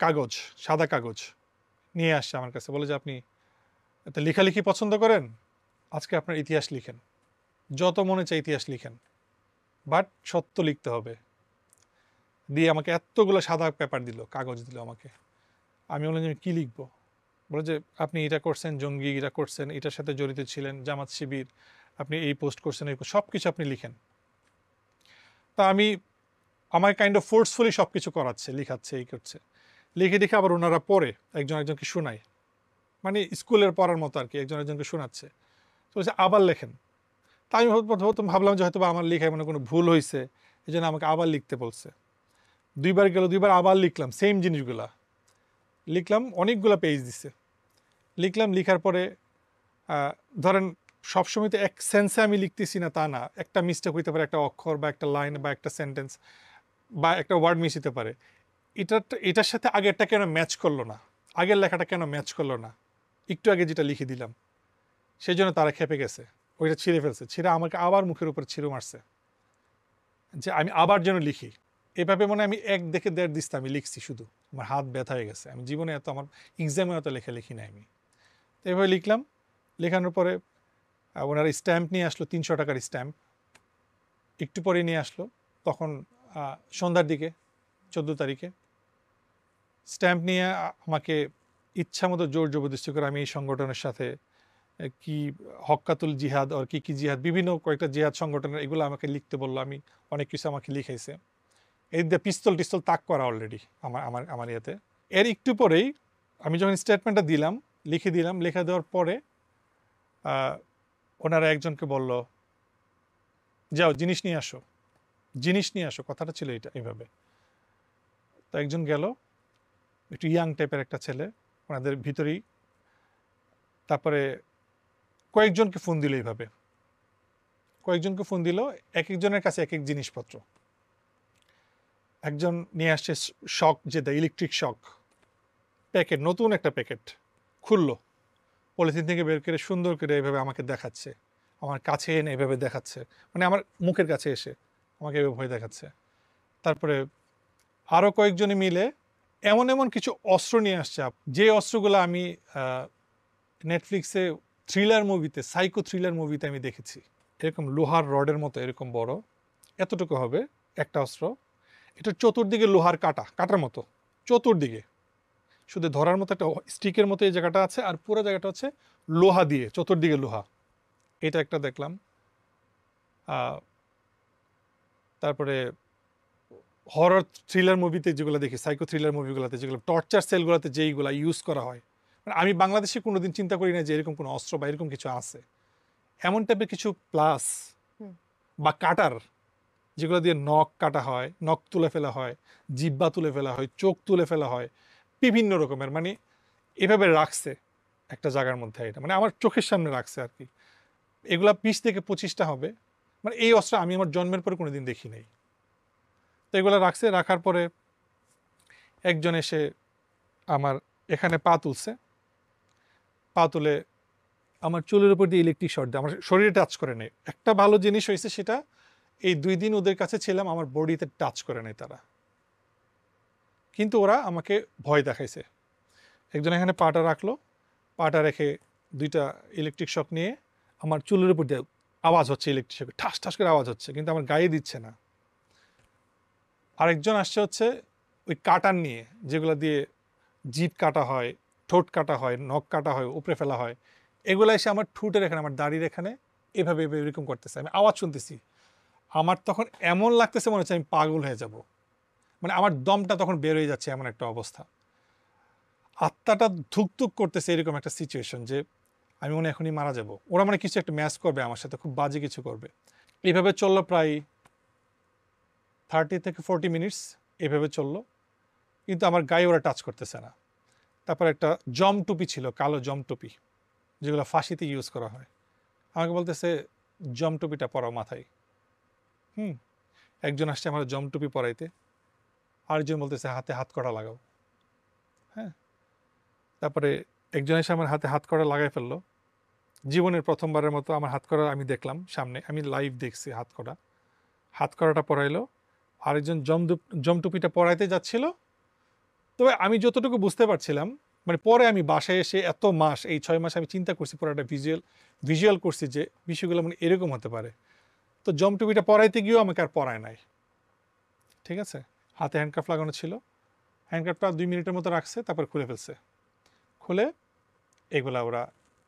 কাগজ, সাদা কাগজ নিয়ে আসছে আমার কাছে, বলে যে আপনি এত লেখালেখি পছন্দ করেন, আজকে আপনার ইতিহাস লিখেন, যত মনে চায় ইতিহাস লিখেন, বাট সত্য লিখতে হবে। দিয়ে আমাকে এতগুলো সাদা পেপার দিল, কাগজ দিল আমাকে। আমি বললাম যে আমি কী লিখবো? বলে যে আপনি এটা করছেন, জঙ্গি এটা করছেন, এটার সাথে জড়িত ছিলেন, জামাত শিবির, আপনি এই পোস্ট করছেন, এই সব কিছু আপনি লিখেন। তা আমি, আমার কাইন্ড অফ ফোর্সফুলি সব কিছু করাচ্ছে, লিখাচ্ছে, এই করছে। লিখে লিখে আবার ওনারা পড়ে, একজন একজনকে শোনায়, মানে স্কুলের পড়ার মতো আর কি, একজন একজনকে শোনাচ্ছে। তো বলছে আবার লেখেন। তাই আমি প্রথম ভাবলাম যে হয়তো আমার লেখায় মানে কোনো ভুল হয়েছে, এই জন্য আমাকে আবার লিখতে বলছে। 2বার গেল, 2বার আবার লিখলাম, সেম জিনিসগুলা লিখলাম, অনেকগুলো পেজ দিছে। লিখলাম, লিখার পরে ধরেন সবসময় তো এক সেন্সে আমি লিখতেছি না তা না, একটা মিস্টেক হইতে পারে, একটা অক্ষর বা একটা লাইন বা একটা সেন্টেন্স বা একটা ওয়ার্ড মিস হতে পারে। এটার সাথে আগেরটা কেন ম্যাচ করলো না, আগের লেখাটা কেন ম্যাচ করলো না, একটু আগে যেটা লিখে দিলাম, সেই জন্য তারা খেপে গেছে, ওইটা ছিঁড়ে ফেলছে, ছিঁড়ে আমাকে আবার মুখের উপর ছিঁড়ে মারছে যে আমি আবার যেন লিখি। এভাবে মনে আমি 1 থেকে 1.5 দিস্তা আমি লিখছি, শুধু আমার হাত ব্যথা হয়ে গেছে, আমি জীবনে এত, আমার এক্সামে এত লেখালেখি নাই আমি। তো এভাবে লিখলাম, লেখানোর পরে ওনারা স্ট্যাম্প নিয়ে আসলো, 300 টাকার স্ট্যাম্প, একটু পরে নিয়ে আসলো, তখন সন্ধ্যার দিকে 14 তারিখে স্ট্যাম্প নিয়ে আমাকে ইচ্ছা মতো জোর জবরদস্তি করে আমি এই সংগঠনের সাথে কি হক্কাতুল জিহাদ আর কি কি জিহাদ, বিভিন্ন কয়েকটা জিহাদ সংগঠনের, এগুলো আমাকে লিখতে বললো। আমি অনেক কিছু আমাকে লিখাইছে, এই দিয়ে পিস্তল টিস্তল তাক করা অলরেডি আমার আমার আমার ইয়েতে। এর একটু পরেই আমি যখন স্টেটমেন্টটা দিলাম, লিখে দিলাম, লেখা দেওয়ার পরে ওনারা একজনকে বলল যাও জিনিস নিয়ে আসো, জিনিস নিয়ে আসো, কথাটা ছিল এটা এইভাবে। তো একজন গেল, একটু ইয়াং টাইপের একটা ছেলে ওনাদের ভিতরেই। তারপরে কয়েকজনকে ফোন দিল, এইভাবে কয়েকজনকে ফোন দিল, এক একজনের কাছে এক এক জিনিসপত্র। একজন নিয়ে আসছে শক, যেটা ইলেকট্রিক শক প্যাকেট, নতুন একটা প্যাকেট খুললো, পলিথিন থেকে বের করে সুন্দর করে এইভাবে আমাকে দেখাচ্ছে, আমার কাছে এনে এভাবে দেখাচ্ছে, মানে আমার মুখের কাছে এসে আমাকে এভাবে ভয় দেখাচ্ছে। তারপরে আরও কয়েকজনে মিলে এমন এমন কিছু অস্ত্র নিয়ে আসছে, যে অস্ত্রগুলো আমি নেটফ্লিক্সে থ্রিলার মুভিতে, সাইকো থ্রিলার মুভিতে আমি দেখেছি। এরকম লোহার রডের মতো, এরকম বড়, এতটুকু হবে একটা অস্ত্র, এটা চতুর্দিকে লোহার কাটার মতো, চতুর্দিকে শুধু ধরার মতো একটা স্টিকের মতো এই জায়গাটা আছে, আর পুরো জায়গাটা হচ্ছে লোহা দিয়ে, চতুর্দিকে লোহা। এটা একটা দেখলাম। তারপরে হরর থ্রিলার মুভিতে যেগুলো দেখি, সাইকো থ্রিলার মুভিগুলোতে যেগুলো টর্চার সেলগুলোতে যেইগুলো ইউজ করা হয়, মানে আমি বাংলাদেশে কোনোদিন চিন্তা করি না যে এরকম কোনো অস্ত্র বা এরকম কিছু আছে। এমন টাইপের কিছু প্লাস বা কাটার, যেগুলো দিয়ে নখ কাটা হয়, নখ তুলে ফেলা হয়, জিব্বা তুলে ফেলা হয়, চোখ তুলে ফেলা হয়, বিভিন্ন রকমের, মানে এভাবে রাখছে একটা জায়গার মধ্যে, এটা মানে আমার চোখের সামনে রাখছে আর কি। এগুলা 20 থেকে 25টা হবে। মানে এই অস্ত্র আমি আমার জন্মের পরে কোনোদিন দেখি নাই। তো এগুলো রাখছে, রাখার পরে একজন এসে আমার এখানে পা তুলছে, পা তুলে আমার চুলের উপর দিয়ে ইলেকট্রিক শর্ট দিয়ে আমার শরীরে টাচ করে নেই। একটা ভালো জিনিস হয়েছে, সেটা এই 2 দিন ওদের কাছে ছিলাম, আমার বডিতে টাচ করে নেই তারা, কিন্তু ওরা আমাকে ভয় দেখাইছে। একজন এখানে পাটা রাখলো, পাটা রেখে 2টা ইলেকট্রিক শক নিয়ে আমার চুলের উপর দিয়ে আওয়াজ হচ্ছে, ইলেকট্রিক শক ঠাস ঠাস করে আওয়াজ হচ্ছে, কিন্তু আমার গায়ে দিচ্ছে না। আরেকজন আসছে হচ্ছে ওই কাটার নিয়ে, যেগুলো দিয়ে জিভ কাটা হয়, ঠোঁট কাটা হয়, নখ কাটা হয়, উপরে ফেলা হয়, এগুলো এসে আমার ঠোঁটের এখানে, আমার দাড়ির এখানে এভাবে এভাবে এরকম করতেছে। আমি আওয়াজ শুনতেছি, আমার তখন এমন লাগতেছে মনে হচ্ছে আমি পাগল হয়ে যাব, মানে আমার দমটা তখন বের হয়ে যাচ্ছে, এমন একটা অবস্থা, আত্মাটা ধুকধুক করতেছে, এরকম একটা সিচুয়েশন যে আমি মনে এখনই মারা যাব। ওরা মানে কিছু একটা ম্যাচ করবে আমার সাথে, খুব বাজে কিছু করবে। এইভাবে চললো প্রায় 30 থেকে 40 মিনিটস, এভাবে চললো, কিন্তু আমার গায়ে ওরা টাচ করতেছে না। তারপর একটা জম টুপি ছিল, কালো জম টুপি, যেগুলো ফাঁসিতে ইউজ করা হয়, আমাকে বলতেছে জম টুপিটা পরাও মাথায়। একজন আসছে আমার জম টুপি পরাইতে, আরেকজন বলতেছে হাতে হাত কড়া লাগাও। হ্যাঁ, তারপরে একজন এসে আমার হাতে হাত কড়া লাগাই ফেললো। জীবনের প্রথমবারের মতো আমার হাত কড়া আমি দেখলাম সামনে, আমি লাইভ দেখছি হাত কড়া। হাত কড়াটা পরাইলো, আরেকজন জম টুপিটা পরাইতে যাচ্ছিল। তবে আমি যতটুকু বুঝতে পারছিলাম, মানে পরে আমি বাসায় এসে এত মাস, এই 6 মাস আমি চিন্তা করছি, পরে একটা ভিজুয়াল করছি যে বিষয়গুলো মানে এরকম হতে পারে। তো জম টুপিটা পরাইতে গিয়েও আমাকে আর পরায় নাই, ঠিক আছে। হাতে হ্যান্ডকাফ লাগানো ছিল, হ্যান্ডকাফটা 2 মিনিটের মতো রাখছে, তারপর খুলে ফেলছে। খুলে এগুলা ওরা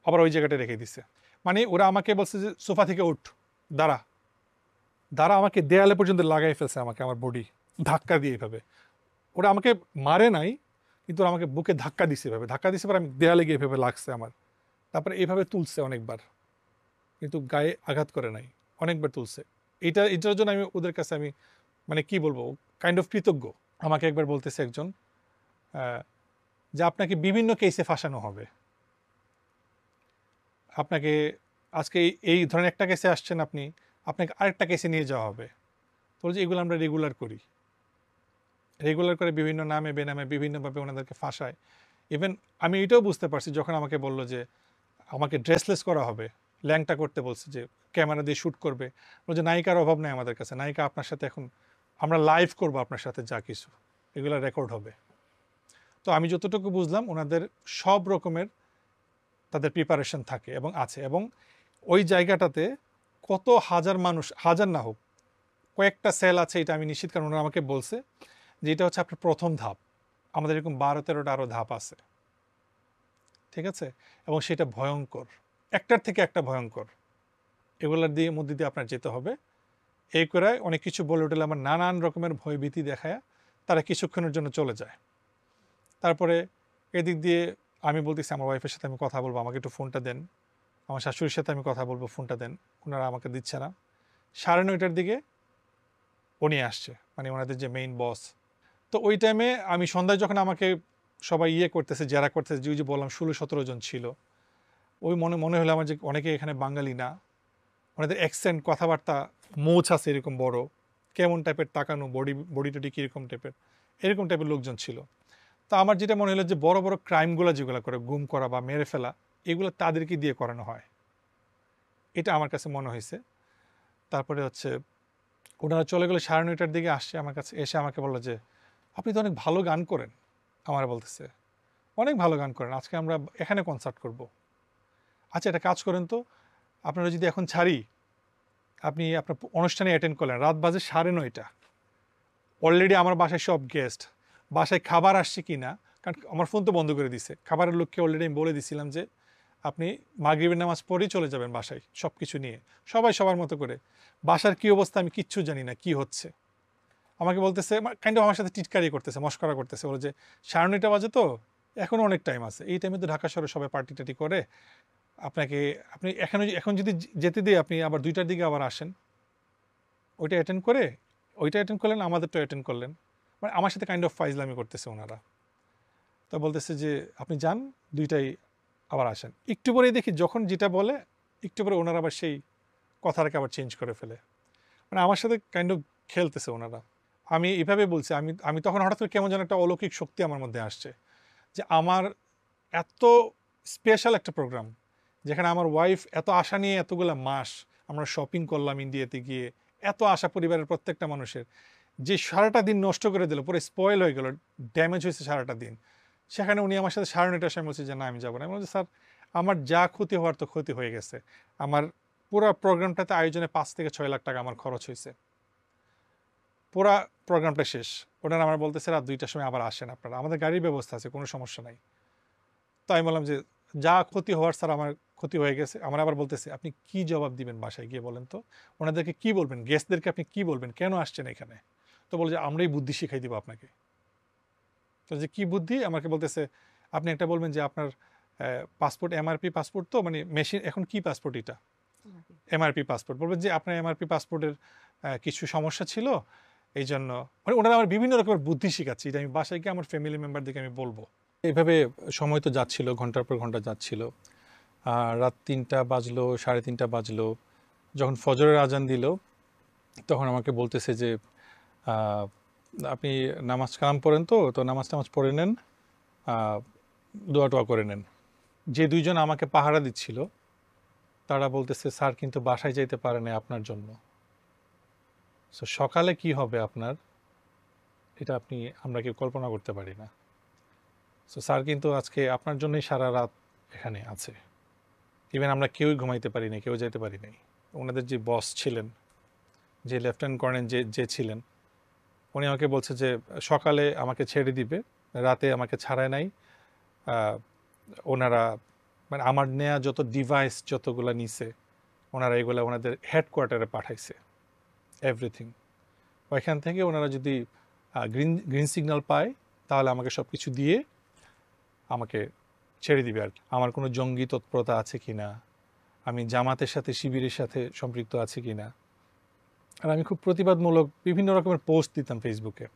আবার ওই জায়গাটা রেখে দিছে। মানে ওরা আমাকে বলছে যে সোফা থেকে উঠ, দাঁড়া দাঁড়া, আমাকে দেয়ালে পর্যন্ত লাগাই ফেলছে, আমাকে আমার বডি ধাক্কা দিয়ে এইভাবে। ওরা আমাকে মারে নাই, কিন্তু ওরা আমাকে বুকে ধাক্কা দিছে, এভাবে ধাক্কা দিছে, পর আমি দেয়ালে গিয়ে এভাবে লাগছে আমার। তারপরে এইভাবে তুলছে অনেকবার, কিন্তু গায়ে আঘাত করে নাই, অনেকবার তুলছে। এটার জন্য আমি ওদের কাছে আমি মানে কি বলবো, কাইন্ড অফ কৃতজ্ঞ। আমাকে একবার বলতেছে একজন যে আপনাকে বিভিন্ন কেসে ফাঁসানো হবে, আপনাকে আজকে এই ধরনের একটা কেসে আসছেন আপনি, আপনাকে আরেকটা কেসে নিয়ে যাওয়া হবে। তো যে এগুলো আমরা রেগুলার করি, রেগুলার করে বিভিন্ন নামে বেনামে বিভিন্নভাবে ওনাদেরকে ফাঁসায়। ইভেন আমি এটাও বুঝতে পারছি যখন আমাকে বললো যে আমাকে ড্রেসলেস করা হবে, ল্যাংটা করতে বলছে, যে ক্যামেরা দিয়ে শ্যুট করবে, বলছে নায়িকার অভাব নেই আমাদের কাছে, নায়িকা আপনার সাথে এখন আমরা লাইভ করবো, আপনার সাথে যা কিছু এগুলো রেকর্ড হবে। তো আমি যতটুকু বুঝলাম ওনাদের সব রকমের তাদের প্রিপারেশন থাকে এবং আছে, এবং ওই জায়গাটাতে কত হাজার মানুষ, হাজার না হোক কয়েকটা সেল আছে, এটা আমি নিশ্চিত, কারণ ওনারা আমাকে বলছে যে এটা হচ্ছে আপনার প্রথম ধাপ, আমাদের এরকম 12-13টা আরও ধাপ আছে, ঠিক আছে। এবং সেটা ভয়ঙ্কর, একটার থেকে একটা ভয়ঙ্কর, এগুলোর মধ্যে দিয়ে আপনার যেতে হবে। এই করে অনেক কিছু বলে উঠলে আমার নানান রকমের ভয়ভীতি দেখায় তারা কিছুক্ষণের জন্য চলে যায়। তারপরে এদিক দিয়ে আমি বলতেছি আমার ওয়াইফের সাথে আমি কথা বলবো, আমাকে একটু ফোনটা দেন, আমার শাশুড়ির সাথে আমি কথা বলবো, ফোনটা দেন, ওনারা আমাকে দিচ্ছে না। 9:30টার দিকে উনি আসছে, মানে ওনাদের যে মেইন বস। তো ওই টাইমে আমি সন্ধ্যায় যখন আমাকে সবাই করতেছে, জেরা করতেছে, যে বললাম 16-17 জন ছিল, ওই মনে হলো আমার যে অনেকে এখানে বাঙালি না, ওনাদের অ্যাকসেন্ট, কথাবার্তা, মোচ আছে এরকম বড়, কেমন টাইপের তাকানো, বডি টডি কীরকম টাইপের, এরকম টাইপের লোকজন ছিল। তো আমার যেটা মনে হলো যে বড় বড় ক্রাইমগুলো যেগুলো করে, গুম করা বা মেরে ফেলা, এগুলো তাদেরকে দিয়ে করানো হয়, এটা আমার কাছে মনে হয়েছে। তারপরে হচ্ছে ওনারা চলে গেলে 9:30টার দিকে আসছে আমার কাছে, এসে আমাকে বললো যে আপনি তো অনেক ভালো গান করেন, আমার বলতেছে অনেক ভালো গান করেন, আজকে আমরা এখানে কনসার্ট করব। আচ্ছা একটা কাজ করেন তো, আপনারা যদি এখন ছাড়ি, আপনি আপনার অনুষ্ঠানে অ্যাটেন্ড করলেন, রাত বাজে 9:30, অলরেডি আমার বাসায় সব গেস্ট, বাসায় খাবার আসছে কি না, কারণ আমার ফোন তো বন্ধ করে দিছে। খাবারের লোককে অলরেডি আমি বলে দিছিলাম যে আপনি মাগরিবের নামাজ পড়েই চলে যাবেন বাসায় সব কিছু নিয়ে, সবাই সবার মতো করে। বাসার কি অবস্থা আমি কিচ্ছু জানি না কি হচ্ছে। আমাকে বলতেছে কাইন্ড অফ আমার সাথে টিটকারি করতেছে, মস্করা করতেছে, বলে যে 9:30 বাজে তো এখনও অনেক টাইম আছে, এই টাইমে তো ঢাকা শহরে সবাই পার্টি টাটি করে, আপনাকে আপনি এখন যদি যেতে দিয়ে আপনি আবার 2টার দিকে আবার আসেন, ওইটা অ্যাটেন্ড করে, ওইটা অ্যাটেন্ড করলেন, আমাদেরটা অ্যাটেন্ড করলেন। মানে আমার সাথে কাইন্ড অফ ফাইজলামি করতেছে ওনারা। তো বলতেছে যে আপনি যান 2টায় আবার আসেন। একটু পরেই দেখি যখন যেটা বলে একটু পরে ওনারা আবার সেই কথাটাকে আবার চেঞ্জ করে ফেলে। মানে আমার সাথে কাইন্ড অফ খেলতেছে ওনারা। আমি এভাবে বলছি, আমি আমি তখন হঠাৎ করে কেমন যেন একটা অলৌকিক শক্তি আমার মধ্যে আসছে যে আমার এত স্পেশাল একটা প্রোগ্রাম, যেখানে আমার ওয়াইফ এত আশা নিয়ে এতগুলা মাস আমরা শপিং করলাম ইন্ডিয়াতে গিয়ে, এত আশা পরিবারের প্রত্যেকটা মানুষের, যে সারাটা দিন নষ্ট করে দিল, পুরো স্পয়েল হয়ে গেল, ড্যামেজ হয়েছে সারাটা দিন, সেখানে উনি আমার সাথে 9:30 সময় বলছে যে না আমি যাবো না। আমি বলছি স্যার আমার যা ক্ষতি হওয়ার তো ক্ষতি হয়ে গেছে, আমার পুরো প্রোগ্রামটাতে আয়োজনে 5 থেকে 6 লাখ টাকা আমার খরচ হয়েছে, পুরা প্রোগ্রামটা শেষ। ওনারা আমার বলতেছে রাত 2টার সময় আবার আসেন আপনারা, আমাদের গাড়ির ব্যবস্থা আছে, কোনো সমস্যা নাই। তো আমি বললাম যে যা ক্ষতি হওয়ার স্যার আমার ক্ষতি হয়ে গেছে। আমার আবার বলতেছে আপনি কি জবাব দিবেন বাসায় গিয়ে বলেন তো, ওনাদেরকে কি বলবেন, গেস্টদেরকে আপনি কি বলবেন, কেন আসছেন এখানে? তো বলে যে আমরাই বুদ্ধি শিখাই দিব আপনাকে। তো যে কি বুদ্ধি, আমাকে বলতেছে আপনি একটা বলবেন যে আপনার পাসপোর্ট এমআরপি পাসপোর্ট, তো মানে মেশিন এখন কি পাসপোর্ট এটা, এমআরপি পাসপোর্ট, বলবেন যে আপনার এমআরপি পাসপোর্টের কিছু সমস্যা ছিল, এই জন্য মানে ওনারা আমার বিভিন্ন রকমের বুদ্ধি শিখাচ্ছে, এটা আমি বাসায় গিয়ে আমার ফ্যামিলি মেম্বারদেরকে আমি বলবো। এইভাবে সময় তো যাচ্ছিল, ঘন্টার পর ঘন্টা যাচ্ছিল। রাত 3টা বাজলো, 3:30 বাজলো, যখন ফজরের আজান দিল তখন আমাকে বলতেছে যে আহ, আপনি নামাজ কালাম পড়েন, তো তো নামাজ টামাজ পড়ে নেন, আহ, দোয়া টোয়া করে নেন। যে 2জন আমাকে পাহারা দিচ্ছিল তারা বলতেছে স্যার কিন্তু বাসায় যাইতে পারে না আপনার জন্য, সো সকালে কি হবে আপনার, এটা আমরা কেউ কল্পনা করতে পারি না। সো স্যার কিন্তু আজকে আপনার জন্যই সারা রাত এখানে আছে, ইভেন আমরা কেউই ঘুমাইতে পারি নাই, কেউ যেতে পারি নাই। ওনাদের যে বস ছিলেন, যে লেফটেন্যান্ট কর্নেল যে ছিলেন, উনি আমাকে বলছে যে সকালে আমাকে ছেড়ে দিবে, রাতে আমাকে ছাড়ায় নাই। আহ, ওনারা মানে আমার নেয়া যত ডিভাইস যতগুলো নিছে, ওনারা এগুলো ওনাদের হেডকোয়ার্টারে পাঠাইছে, এভরিথিং। ওইখান থেকে ওনারা যদি গ্রিন গ্রিন সিগন্যাল পায় তাহলে আমাকে সব কিছু দিয়ে আমাকে ছেড়ে দিবে আর কি। আমার কোনো জঙ্গি তৎপরতা আছে কি না, আমি জামাতের সাথে শিবিরের সাথে সম্পৃক্ত আছি কি না। আর আমি খুব প্রতিবাদমূলক বিভিন্ন রকমের পোস্ট দিতাম ফেসবুকে।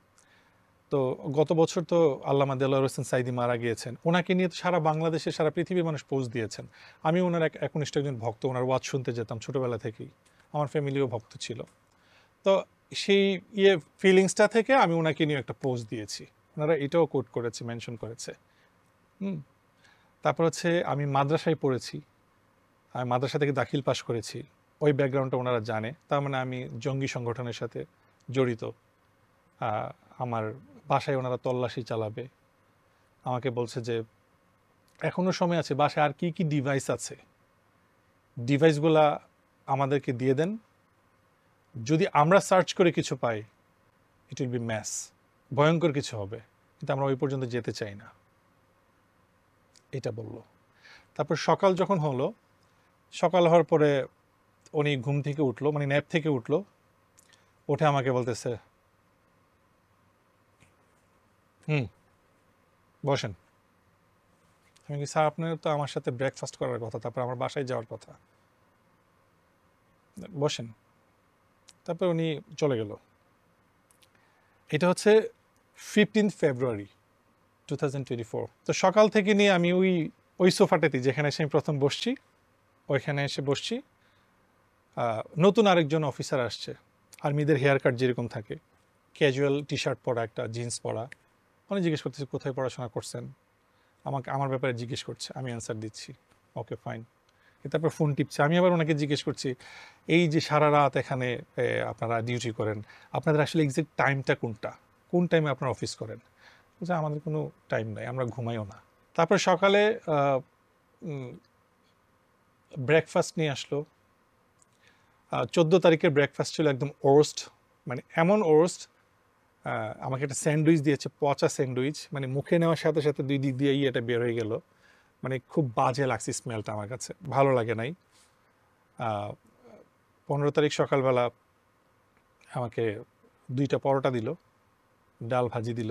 তো গত বছর তো আল্লামা দেলোয়ার হোসেন সাইদি মারা গিয়েছেন, ওনাকে নিয়ে তো সারা বাংলাদেশে সারা পৃথিবীর মানুষ পোস্ট দিয়েছেন। আমি ওনার একনিষ্ঠ একজন ভক্ত, ওনার ওয়াজ শুনতে যেতাম ছোটোবেলা থেকেই, আমার ফ্যামিলিও ভক্ত ছিল। তো সেই ফিলিংসটা থেকে আমি ওনাকে নিয়ে একটা পোস্ট দিয়েছি, ওনারা এটাও কোট করেছে, মেনশন করেছে। হুম। তারপর হচ্ছে আমি মাদ্রাসায় পড়েছি, আমি মাদ্রাসা থেকে দাখিল পাশ করেছি, ওই ব্যাকগ্রাউন্ডটা ওনারা জানে, তার মানে আমি জঙ্গি সংগঠনের সাথে জড়িত। আমার বাসায় ওনারা তল্লাশি চালাবে, আমাকে বলছে যে এখনো সময় আছে, বাসায় আর কি কি ডিভাইস আছে ডিভাইসগুলা আমাদেরকে দিয়ে দেন, যদি আমরা সার্চ করে কিছু পাই ইট উইল বি ম্যাস, ভয়ঙ্কর কিছু হবে, কিন্তু আমরা ওই পর্যন্ত যেতে চাই না, এটা বলল। তারপর সকাল যখন হলো, সকাল হওয়ার পরে উনি ঘুম থেকে উঠলো, মানে ন্যাপ থেকে উঠলো, উঠে আমাকে বলতেছে বসেন। আমি কি স্যার আপনার তো আমার সাথে ব্রেকফাস্ট করার কথা, তারপর আমার বাসায় যাওয়ার কথা, বসেন। তারপর উনি চলে গেল। এটা হচ্ছে 15 ফেব্রুয়ারি 2024। তো সকাল থেকে নিয়ে আমি ওই ওই সোফাটাতে যেখানে এসে আমি প্রথম বসছি, ওইখানে এসে বসছি। নতুন আরেকজন অফিসার আসছে, আর্মিদের হেয়ার কাট যেরকম থাকে, ক্যাজুয়াল টি শার্ট পরা, একটা জিন্স পরা। উনি জিজ্ঞেস করতেছে কোথায় পড়াশোনা করছেন, আমাকে আমার ব্যাপারে জিজ্ঞেস করছে, আমি অ্যান্সার দিচ্ছি, ওকে ফাইন। তারপর ফোন টিপছে, আমি আবার ওনাকে জিজ্ঞেস করছি এই যে সারা রাত এখানে আপনারা ডিউটি করেন, আপনাদের আসলে এক্সাক্ট টাইমটা কোনটা, কোন টাইমে আপনারা অফিস করেন? বলছে আমাদের কোনো টাইম নাই, আমরা ঘুমাইও না। তারপর সকালে ব্রেকফাস্ট নিয়ে আসলো। 14 তারিখের ব্রেকফাস্ট ছিল একদম ওরস্ট, মানে এমন ওরস্ট আমাকে একটা স্যান্ডউইচ দিয়েছে, পচা স্যান্ডউইচ, মানে মুখে নেওয়ার সাথে সাথে দুই দিক দিয়ে এটা বের হয়ে গেল। মানে খুব বাজে লাগছে স্মেলটা, আমার কাছে ভালো লাগে নাই। 15 তারিখ সকালবেলা আমাকে 2টা পরোটা দিল, ডাল ভাজি দিল,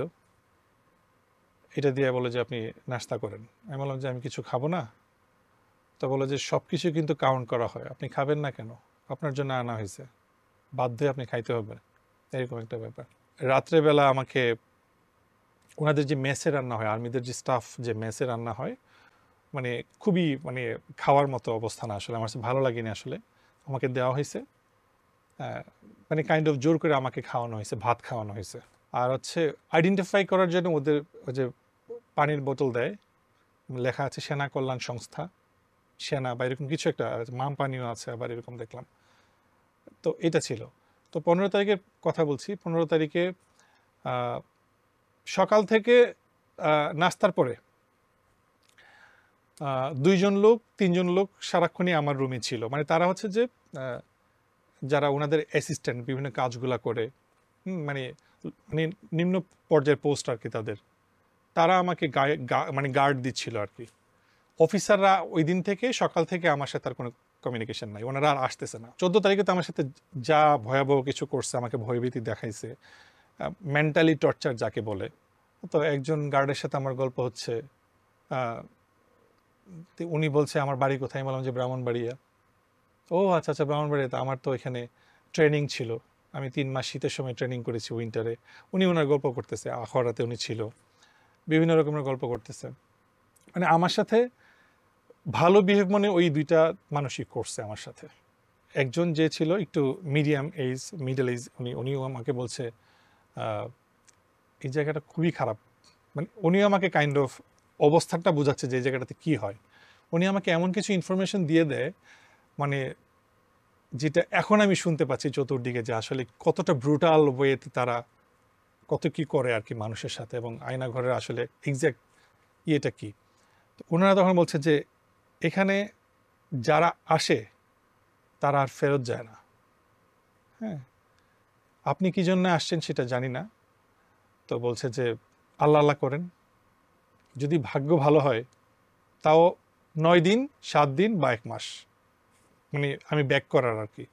এটা দিয়ে বলে যে আপনি নাস্তা করেন। আমি বললাম যে আমি কিছু খাবো না। তো বলে যে সব কিছু কিন্তু কাউন্ট করা হয়, আপনি খাবেন না কেন, আপনার জন্য আনা হয়েছে, বাধ্য হয়ে আপনি খাইতে হবে, এরকম একটা ব্যাপার। রাত্রেবেলা আমাকে ওনাদের যে মেসে রান্না হয়, আর্মিদের যে স্টাফ যে মেসে রান্না হয়, মানে খুবই মানে খাওয়ার মতো অবস্থা না আসলে, আমার কাছে ভালো লাগেনি আসলে। আমাকে দেওয়া হয়েছে, মানে কাইন্ড অফ জোর করে আমাকে খাওয়ানো হয়েছে, ভাত খাওয়ানো হয়েছে। আর হচ্ছে আইডেন্টিফাই করার জন্য ওদের ওই যে পানির বোতল দেয়, লেখা আছে সেনা কল্যাণ সংস্থা, সেনা বা এরকম কিছু একটা, মাম পানিও আছে আবার এরকম দেখলাম। তো এটা ছিল। তো 15 তারিখের কথা বলছি। 15 তারিখে সকাল থেকে নাস্তার পরে 2জন লোক 3জন লোক সারাক্ষণই আমার রুমে ছিল। মানে তারা হচ্ছে যে যারা ওনাদের অ্যাসিস্ট্যান্ট, বিভিন্ন কাজগুলা করে, মানে মানে নিম্ন পর্যায়ের পোস্ট আর কি তাদের, তারা আমাকে মানে গার্ড দিচ্ছিল আর কি। অফিসাররা ওই দিন থেকে সকাল থেকে আমার সাথে আর কোনো কমিউনিকেশন নাই, ওনারা আর আসতেছে না। 14 তারিখে তো আমার সাথে যা ভয়াবহ কিছু করছে, আমাকে ভয়ভীতি দেখাইছে, মেন্টালি টর্চার যাকে বলে। তো একজন গার্ডের সাথে আমার গল্প হচ্ছে, উনি বলছে আমার বাড়ি কোথায়, বললাম যে ব্রাহ্মণবাড়িয়া। ও আচ্ছা আচ্ছা, ব্রাহ্মণবাড়িয়া, তো আমার তো এখানে ট্রেনিং ছিল, আমি 3 মাস শীতের সময় ট্রেনিং করেছি উইন্টারে। উনি ওনার গল্প করতেছে, আখড়াতে উনি ছিল, বিভিন্ন রকমের গল্প করতেছে। মানে আমার সাথে ভালো বিহেভ মানে ওই 2টা মানুষই করছে আমার সাথে। একজন যে ছিল একটু মিডিয়াম এজ, মিডল এজ, উনিও আমাকে বলছে এই জায়গাটা খুবই খারাপ। মানে উনিও আমাকে কাইন্ড অফ অবস্থাটা বোঝাচ্ছে যে এই জায়গাটাতে কী হয়। উনি আমাকে এমন কিছু ইনফরমেশন দিয়ে দেয়, মানে যেটা এখন আমি শুনতে পাচ্ছি চতুর্দিকে, যে আসলে কতটা ব্রুটাল ওয়েতে তারা কত কি করে আর কি মানুষের সাথে, এবং আয়না ঘরের আসলে এক্স্যাক্ট ইয়েটা কি। ওনারা তখন বলছে যে এখানে যারা আসে তারা আর ফেরত যায় না। হ্যাঁ, আপনি কি জন্য আসছেন সেটা জানি না, তো বলছে যে আল্লাহ আল্লাহ করেন, যদি ভাগ্য ভালো হয় তাও 9 দিন, 7 দিন বা 1 মাস, মানে আমি ব্যাক করার আর কি,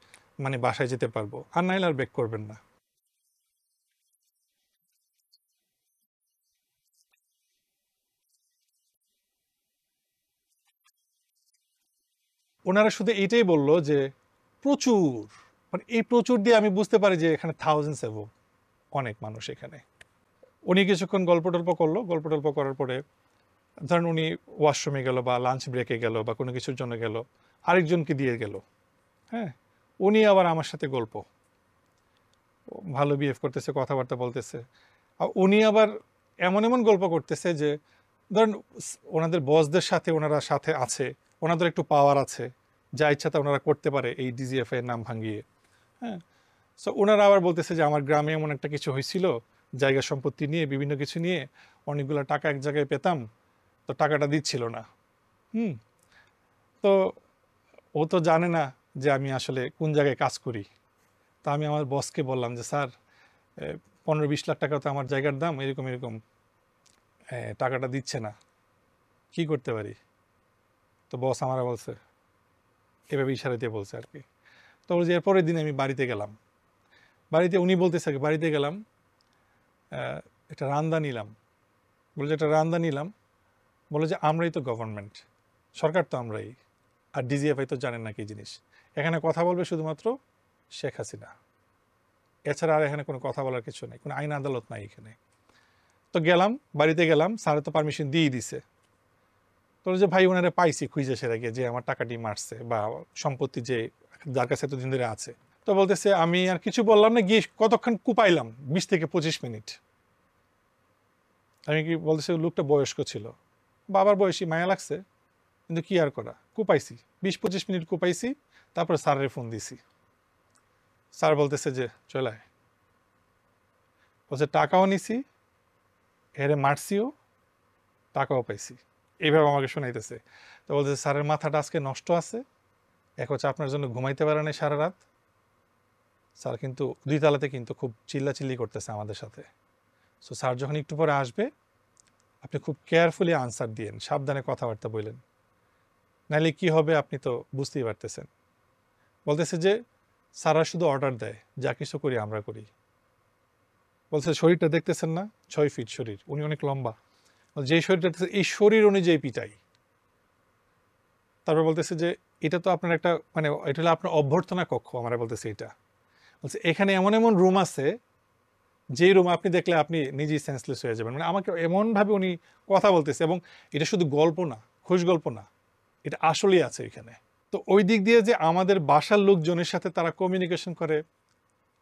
মানে বাসায় যেতে পারবো, আর নাইলে আর ব্যাক করবেন না। ওনারা শুধু এইটাই বলল যে প্রচুর, মানে এই প্রচুর দিয়ে আমি বুঝতে পারি যে এখানে থাউজেন্ডস অ্যাবভ, অনেক মানুষ এখানে। উনি কিছুক্ষণ গল্প টল্প করলো, গল্প টল্প করার পরে ধরেন উনি ওয়াশরুমে গেল বা লাঞ্চ ব্রেকে গেল বা কোনো কিছুর জন্য গেল, আরেকজনকে দিয়ে গেল। হ্যাঁ, উনি আবার আমার সাথে গল্প, ভালো বিহেভ করতেছে, কথাবার্তা বলতেছে। আর উনি আবার এমন এমন গল্প করতেছে যে ধরেন ওনাদের বসদের সাথে ওনারা সাথে আছে, ওনাদের একটু পাওয়ার আছে, যা ইচ্ছা তা ওনারা করতে পারে এই ডিজিএফআই এর নাম ভাঙিয়ে। হ্যাঁ, সো ওনারা আবার বলতেছে যে আমার গ্রামে এমন একটা কিছু হয়েছিল, জায়গা সম্পত্তি নিয়ে বিভিন্ন কিছু নিয়ে অনেকগুলো টাকা এক জায়গায় পেতাম, তো টাকাটা দিচ্ছিল না। হুম, তো ও তো জানে না যে আমি আসলে কোন জায়গায় কাজ করি। তা আমি আমার বসকে বললাম যে স্যার, 15-20 লাখ টাকা তো আমার জায়গার দাম, এরকম এরকম, টাকাটা দিচ্ছে না, কি করতে পারি? তো বস আমার বলছে, এভাবে ইশারা দিয়ে বলছে আর কি। তো বলছি এরপরের দিন আমি বাড়িতে গেলাম, বাড়িতে উনি বলতেছে বাড়িতে গেলাম, একটা রান্দা নিলাম, বলে যে একটা রান্দা নিলাম, বলে যে আমরাই তো গভর্নমেন্ট, সরকার তো আমরাই, আর ডিজিএফআই তো জানেন না কি জিনিস, এখানে কথা বলবে শুধুমাত্র শেখ হাসিনা, এছাড়া আর এখানে কোনো কথা বলার কিছু নেই, কোনো আইন আদালত নাই এখানে। তো গেলাম, বাড়িতে গেলাম, স্যারে তো পারমিশন দিয়েই দিছে। তো যে ভাই ওনারা পাইছি খুঁজে সেরে গিয়ে যে আমার টাকাটি মারছে বা সম্পত্তি যে যার কাছে এতদিন ধরে আছে। তো বলতেছে আমি আর কিছু বললাম না, গিয়ে কতক্ষণ কুপাইলাম, 20 থেকে 25 মিনিট। আমি কি বলতেছে, লোকটা বয়স্ক ছিল, বাবার বয়সী, মায়া লাগছে, কিন্তু কি আর করা, কুপাইছি, 20-25 মিনিট কুপাইছি। তারপরে স্যারের ফোন দিছি, স্যার বলতেছে যে চলে আয়। বলছে টাকাও নিছি, হেরে মারছিও, টাকাও পাইছি, এইভাবে আমাকে শোনাইতেছে। তো বলতেছে স্যারের মাথাটা আজকে নষ্ট আছে, এক হচ্ছে আপনার জন্য ঘুমাইতে পারে নাই সারা রাত, স্যার কিন্তু 2 তলাতে কিন্তু খুব চিল্লাচিল্লি করতেছে আমাদের সাথে। সো স্যার যখন একটু পরে আসবে আপনি খুব কেয়ারফুলি আনসার দিয়েন, সাবধানে কথাবার্তা বললেন, নাহলে কি হবে আপনি তো বুঝতেই পারতেছেন। বলতেছে যে স্যাররা শুধু অর্ডার দেয়, যা কিছু করি আমরা করি। বলছে শরীরটা দেখতেছেন না, 6 ফিট শরীর, উনি অনেক লম্বা, যেই শরীরটা দেখতেছে এই শরীর অনুযায়ী পিটাই। তারপর বলতেছে যে এটা তো আপনার একটা মানে এটা হলো আপনার অভ্যর্থনা কক্ষ, আমরা বলতেছি এটা। বলছে এখানে এমন এমন রুম আছে যেই রুম আপনি দেখলে আপনি নিজেই সেন্সলেস হয়ে যাবেন। মানে আমাকে এমনভাবে উনি কথা বলতেছে, এবং এটা শুধু গল্প না, খুশ গল্প না, এটা আসলেই আছে এখানে। তো ওই দিক দিয়ে যে আমাদের বাসার লোকজনের সাথে তারা কমিউনিকেশন করে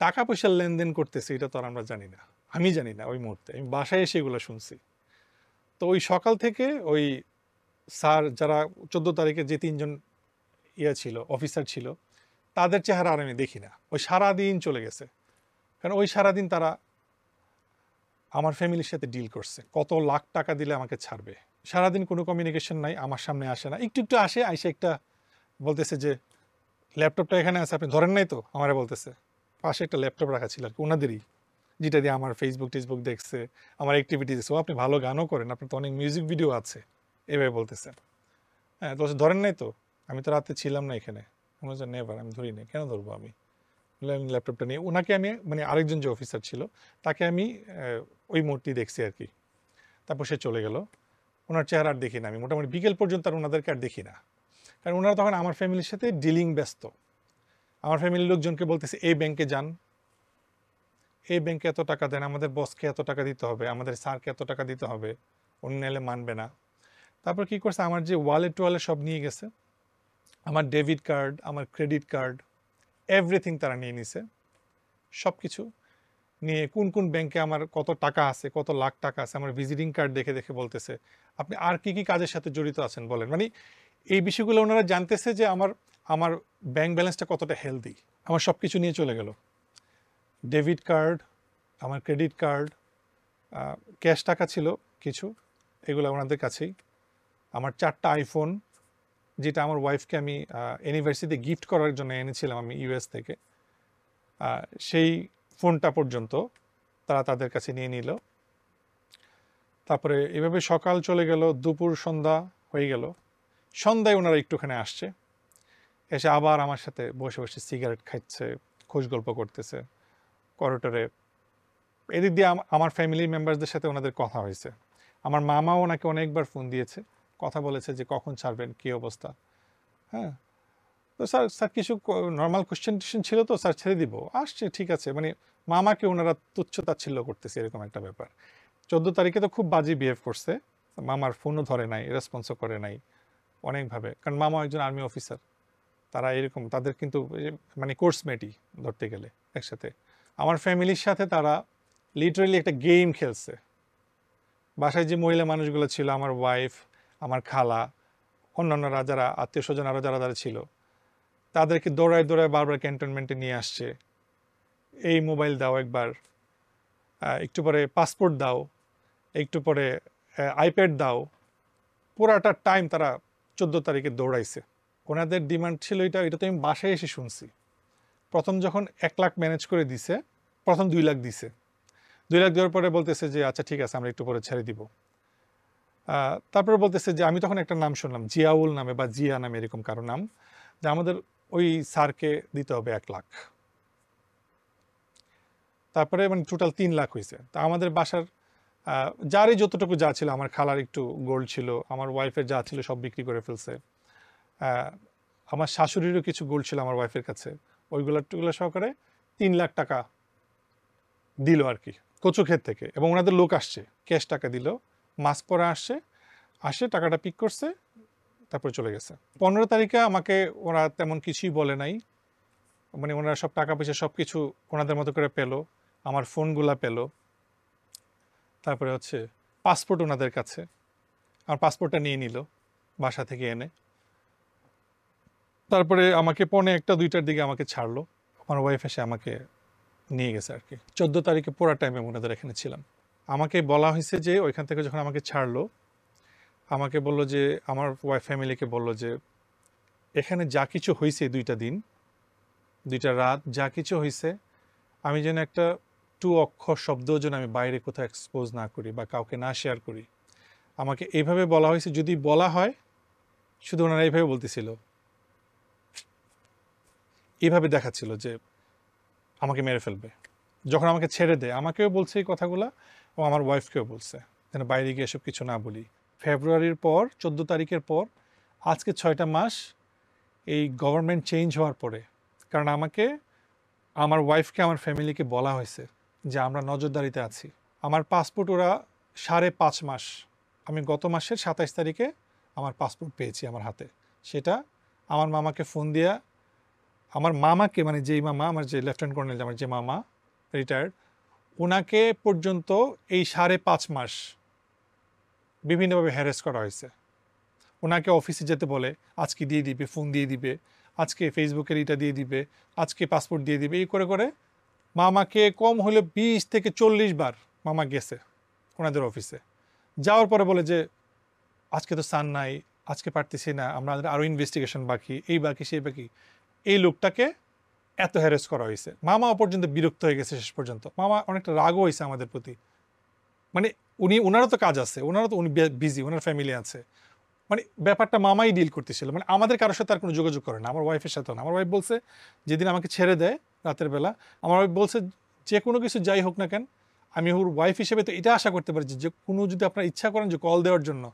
টাকা পয়সার লেনদেন করতেছে, এটা তো আর আমরা জানি না, আমি জানি না। ওই মুহূর্তে আমি বাসায় এসে এগুলো শুনছি। তো ওই সকাল থেকে ওই স্যার যারা 14 তারিখে যে 3জন ছিল অফিসার ছিল, তাদের চেহারা আর আমি দেখি না। ওই সারাদিন চলে গেছে, কারণ ওই সারাদিন তারা আমার ফ্যামিলির সাথে ডিল করছে, কত লাখ টাকা দিলে আমাকে ছাড়বে। সারাদিন কোনো কমিউনিকেশন নাই, আমার সামনে আসে না, একটু একটু আসে, আইসে একটা বলতেছে যে ল্যাপটপটা এখানে আছে আপনি ধরেন নাই তো, আমারে বলতেছে। পাশে একটা ল্যাপটপ রাখা ছিল আর কি ওনাদেরই, যেটা দিয়ে আমার ফেসবুক টেসবুক দেখছে, আমার অ্যাক্টিভিটি দেখছে। ও আপনি ভালো গানও করেন, আপনার তো অনেক মিউজিক ভিডিও আছে, এভাবে বলতেছে। হ্যাঁ, তো ধরেন নাই তো, আমি তো রাতে ছিলাম না এখানে। আমি বলছি নেভার, আমি ধরি নাই, কেন ধরবো আমি। আমি ল্যাপটপটা নিয়ে ওনাকে আমি মানে আরেকজন যে অফিসার ছিল তাকে আমি ওই মুহূর্তে দেখছি আর কি। তারপর সে চলে গেল, ওনার চেহারা আর দেখি না আমি মোটামুটি বিকেল পর্যন্ত, আর ওনাদেরকে আর দেখি না। কারণ ওনারা তখন আমার ফ্যামিলির সাথে ডিলিং ব্যস্ত। আমার ফ্যামিলির লোকজনকে বলতেছে এই ব্যাংকে যান, এই ব্যাংকে এত টাকা দেন, আমাদের বসকে এত টাকা দিতে হবে, আমাদের স্যারকে এত টাকা দিতে হবে, উনি নাহলে মানবে না। তারপর কি করছে, আমার যে ওয়ালেট টোয়ালেট সব নিয়ে গেছে, আমার ডেবিট কার্ড, আমার ক্রেডিট কার্ড, এভরিথিং তারা নিয়ে নিছে। সব কিছু নিয়ে কোন কোন ব্যাংকে আমার কত টাকা আছে, কত লাখ টাকা আছে, আমার ভিজিটিং কার্ড দেখে দেখে বলতেছে আপনি আর কি কি কাজের সাথে জড়িত আছেন বলেন। মানে এই বিষয়গুলো ওনারা জানতেছে যে আমার আমার ব্যাংক ব্যালেন্সটা কতটা হেলদি। আমার সব কিছু নিয়ে চলে গেল, ডেবিট কার্ড, আমার ক্রেডিট কার্ড, ক্যাশ টাকা ছিল কিছু, এগুলো ওনাদের কাছেই। আমার 4টা আইফোন, যেটা আমার ওয়াইফকে আমি অ্যানিভার্সারিতে গিফট করার জন্য এনেছিলাম আমি ইউএস থেকে, সেই ফোনটা পর্যন্ত তারা তাদের কাছে নিয়ে নিল। তারপরে এভাবে সকাল চলে গেল, দুপুর সন্ধ্যা হয়ে গেল। সন্ধ্যায় ওনারা একটুখানে আসছে, এসে আবার আমার সাথে বসে বসে সিগারেট খাচ্ছে, খোঁজ গল্প করতেছে করিডোরে। এদিক দিয়ে আমার ফ্যামিলি মেম্বারসদের সাথে ওনাদের কথা হয়েছে। আমার মামাও ওনাকে অনেকবার ফোন দিয়েছে, কথা বলেছে যে কখন ছাড়বেন, কী অবস্থা। হ্যাঁ, তো স্যার স্যার কিছু নর্মাল কোশ্চেন টোশ্চেন ছিল, তো স্যার ছেড়ে দিব, আসছে ঠিক আছে। মানে মামাকে ওনারা তুচ্ছ তাচ্ছিল্য করতেছে, এরকম একটা ব্যাপার। 14 তারিখে তো খুব বাজে বিহেভ করছে, মামার ফোনও ধরে নাই, রেসপন্সও করে নাই অনেকভাবে, কারণ মামা একজন আর্মি অফিসার। তারা এরকম, তাদের কিন্তু মানে কোর্সমেটই ধরতে গেলে একসাথে। আমার ফ্যামিলির সাথে তারা লিটারেলি একটা গেম খেলছে। বাসায় যে মহিলা মানুষগুলো ছিল, আমার ওয়াইফ, আমার খালা, অন্যান্যরা যারা আত্মীয় স্বজন আরও যারা যারা ছিল, তাদেরকে দৌড়ায় দৌড়ায় বারবার ক্যান্টনমেন্টে নিয়ে আসছে। এই মোবাইল দাও একবার, একটু পরে পাসপোর্ট দাও, একটু পরে আইপ্যাড দাও। পুরাটা টাইম তারা 14 তারিখে দৌড়াইছে। ওনাদের ডিমান্ড ছিল এটা, এটা তো আমি বাসায় এসে শুনছি। প্রথম যখন 1 লাখ ম্যানেজ করে দিছে, প্রথম 2 লাখ দিছে। 2 লাখ দেওয়ার পরে বলতেছে যে আচ্ছা ঠিক আছে আমরা একটু পরে ছেড়ে দিব। তারপরে বলতেছে যে আমি তখন একটা নাম শুনলাম জিয়াউল নামে বা জিয়া নামে এরকম কারো নাম, যে আমাদের ওই স্যারকে দিতে হবে 1 লাখ। তারপরে মানে টোটাল 3 লাখ হয়েছে। তা আমাদের বাসার যারই যতটুকু যা ছিল, আমার খালার একটু গোল্ড ছিল, আমার ওয়াইফের যা ছিল সব বিক্রি করে ফেলছে। আমার শাশুড়িরও কিছু গোল্ড ছিল আমার ওয়াইফের কাছে, ওইগুলো সহকারে 3 লাখ টাকা দিল আর কি কচুক্ষেত থেকে। এবং ওনাদের লোক আসছে, ক্যাশ টাকা দিল, মাস্ক পরে আসছে, আসে টাকাটা পিক করছে, তারপরে চলে গেছে। 15 তারিখে আমাকে ওরা তেমন কিছুই বলে নাই, মানে ওনারা সব টাকা পয়সা সব কিছু ওনাদের মতো করে পেলো, আমার ফোনগুলা পেলো। তারপরে হচ্ছে পাসপোর্ট ওনাদের কাছে, আমার পাসপোর্টটা নিয়ে নিল বাসা থেকে এনে। তারপরে আমাকে 1:45-2টার দিকে আমাকে ছাড়লো, আমার ওয়াইফ এসে আমাকে নিয়ে গেছে আর কি। 14 তারিখে পুরা টাইমে ওনাদের এখানে ছিলাম। আমাকে বলা হয়েছে যে ওইখান থেকে যখন আমাকে ছাড়লো, আমাকে বলল যে আমার ওয়াইফ ফ্যামিলিকে বলল যে এখানে যা কিছু হয়েছে 2টা দিন, 2টা রাত যা কিছু হয়েছে, আমি যেন একটা 2 অক্ষর শব্দও যেন আমি বাইরে কোথাও এক্সপোজ না করি বা কাউকে না শেয়ার করি। আমাকে এইভাবে বলা হয়েছে, যদি বলা হয় শুধু ওনারা এইভাবে বলতেছিল, এইভাবে দেখাচ্ছিল যে আমাকে মেরে ফেলবে। যখন আমাকে ছেড়ে দেয় আমাকেও বলছে এই কথাগুলো এবং আমার ওয়াইফকেও বলছে যেন বাইরে গিয়ে এসব কিছু না বলি। ফেব্রুয়ারির পর 14 তারিখের পর আজকে 6টা মাস এই গভর্নমেন্ট চেঞ্জ হওয়ার পরে, কারণ আমাকে, আমার ওয়াইফকে, আমার ফ্যামিলিকে বলা হয়েছে যে আমরা নজরদারিতে আছি। আমার পাসপোর্ট ওরা 5.5 মাস, আমি গত মাসের 27 তারিখে আমার পাসপোর্ট পেয়েছি আমার হাতে। সেটা আমার মামাকে ফোন দিয়া, আমার মামাকে, মানে যেই মামা, আমার যে লেফটেন্যান্ট কর্নেল, আমার যে মামা রিটায়ার্ড, ওনাকে পর্যন্ত এই 5.5 মাস বিভিন্নভাবে হ্যারেস করা হয়েছে। ওনাকে অফিসে যেতে বলে, আজকে দিয়ে দিবে, ফোন দিয়ে দিবে, আজকে ফেসবুকের এটা দিয়ে দিবে, আজকে পাসপোর্ট দিয়ে দিবে, এই করে করে মামাকে কম হলে 20 থেকে 40 বার মামা গেছে ওনাদের অফিসে। যাওয়ার পরে বলে যে আজকে তো সান নাই, আজকে পারতেছি না, আমাদের আরও ইনভেস্টিগেশন বাকি, এই বাকি সেই বাকি। এই লোকটাকে এত হ্যারেস করা হয়েছে, মামা পর্যন্ত বিরক্ত হয়ে গেছে। শেষ পর্যন্ত মামা অনেকটা রাগও হয়েছে আমাদের প্রতি। মানে ওনারও তো কাজ আছে, ওনারও তো, উনি বিজি, ওনার ফ্যামিলি আছে। মানে ব্যাপারটা মামাই ডিল করতেছিল, মানে আমাদের কারোর সাথে আর কোনো যোগাযোগ করে না, আমার ওয়াইফের সাথেও না। আমার ওয়াইফ বলছে যেদিন আমাকে ছেড়ে দেয় রাতের বেলা, আমার ওয়াইফ বলছে যে কোনো কিছু যাই হোক না কেন, আমি ওর ওয়াইফ হিসেবে তো এটা আশা করতে পারি যে কোনো যদি আপনারা ইচ্ছা করেন যে কল দেওয়ার জন্য,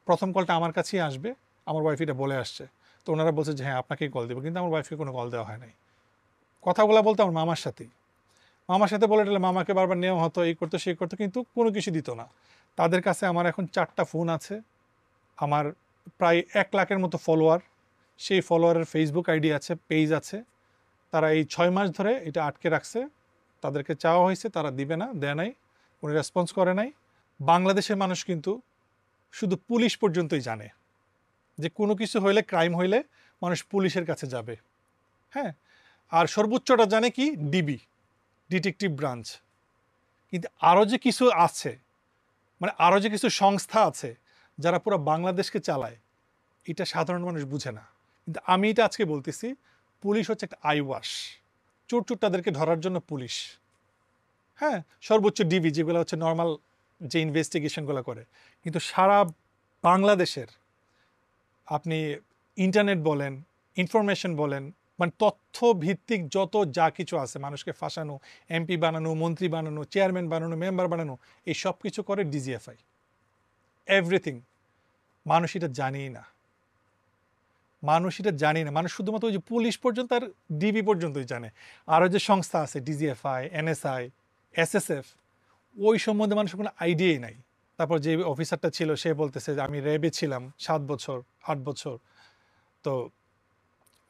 প্রথম কলটা আমার কাছেই আসবে। আমার ওয়াইফ এটা বলে আসছে। তো ওনারা বলছে যে হ্যাঁ আপনাকেই কল দেবো, কিন্তু আমার ওয়াইফকে কোনো কল দেওয়া হয় নাই। কথাগুলো বলতে আমার মামার সাথেই, মামার সাথে বলে টলে মামাকে বারবার নেওয়া হতো, এই করতো সেই করতো, কিন্তু কোনো কিছু দিত না। তাদের কাছে আমার এখন 4টা ফোন আছে, আমার প্রায় 1 লাখের মতো ফলোয়ার, সেই ফলোয়ারের ফেসবুক আইডি আছে, পেজ আছে। তারা এই 6 মাস ধরে এটা আটকে রাখছে। তাদেরকে চাওয়া হয়েছে, তারা দিবে না, দেয় নাই, কোনো রেসপন্স করে নাই। বাংলাদেশের মানুষ কিন্তু শুধু পুলিশ পর্যন্তই জানে যে কোনো কিছু হইলে, ক্রাইম হইলে মানুষ পুলিশের কাছে যাবে। হ্যাঁ, আর সর্বোচ্চটা জানে কি, ডিবি, ডিটেকটিভ ব্রাঞ্চ। কিন্তু আরও যে কিছু আছে, মানে আরও যে কিছু সংস্থা আছে যারা পুরো বাংলাদেশকে চালায়, এটা সাধারণ মানুষ বুঝে না। কিন্তু আমি এটা আজকে বলতেছি, পুলিশ হচ্ছে একটা আই ওয়াশ। চোর তাদেরকে ধরার জন্য পুলিশ, হ্যাঁ, সর্বোচ্চ ডিবি যেগুলো হচ্ছে নর্মাল যে ইনভেস্টিগেশনগুলো করে। কিন্তু সারা বাংলাদেশের আপনি ইন্টারনেট বলেন, ইনফরমেশন বলেন, মানে তথ্য ভিত্তিক যত যা কিছু আছে, মানুষকে ফাঁসানো, এমপি বানানো, মন্ত্রী বানানো, চেয়ারম্যান বানানো, মেম্বার বানানো, এই সব কিছু করে ডিজিএফআই। এভরিথিং। মানুষ এটা জানেই না, মানুষ এটা জানি না। মানুষ শুধুমাত্র ওই যে পুলিশ পর্যন্ত আর ডিবি পর্যন্তই জানে। আরও যে সংস্থা আছে, ডিজিএফআই, এনএসআই, এসএসএফ, ওই সম্বন্ধে মানুষের কোনো আইডিয়াই নাই। তারপর যে অফিসারটা ছিল সে বলতেছে যে আমি র্যাবে ছিলাম 7 বছর 8 বছর, তো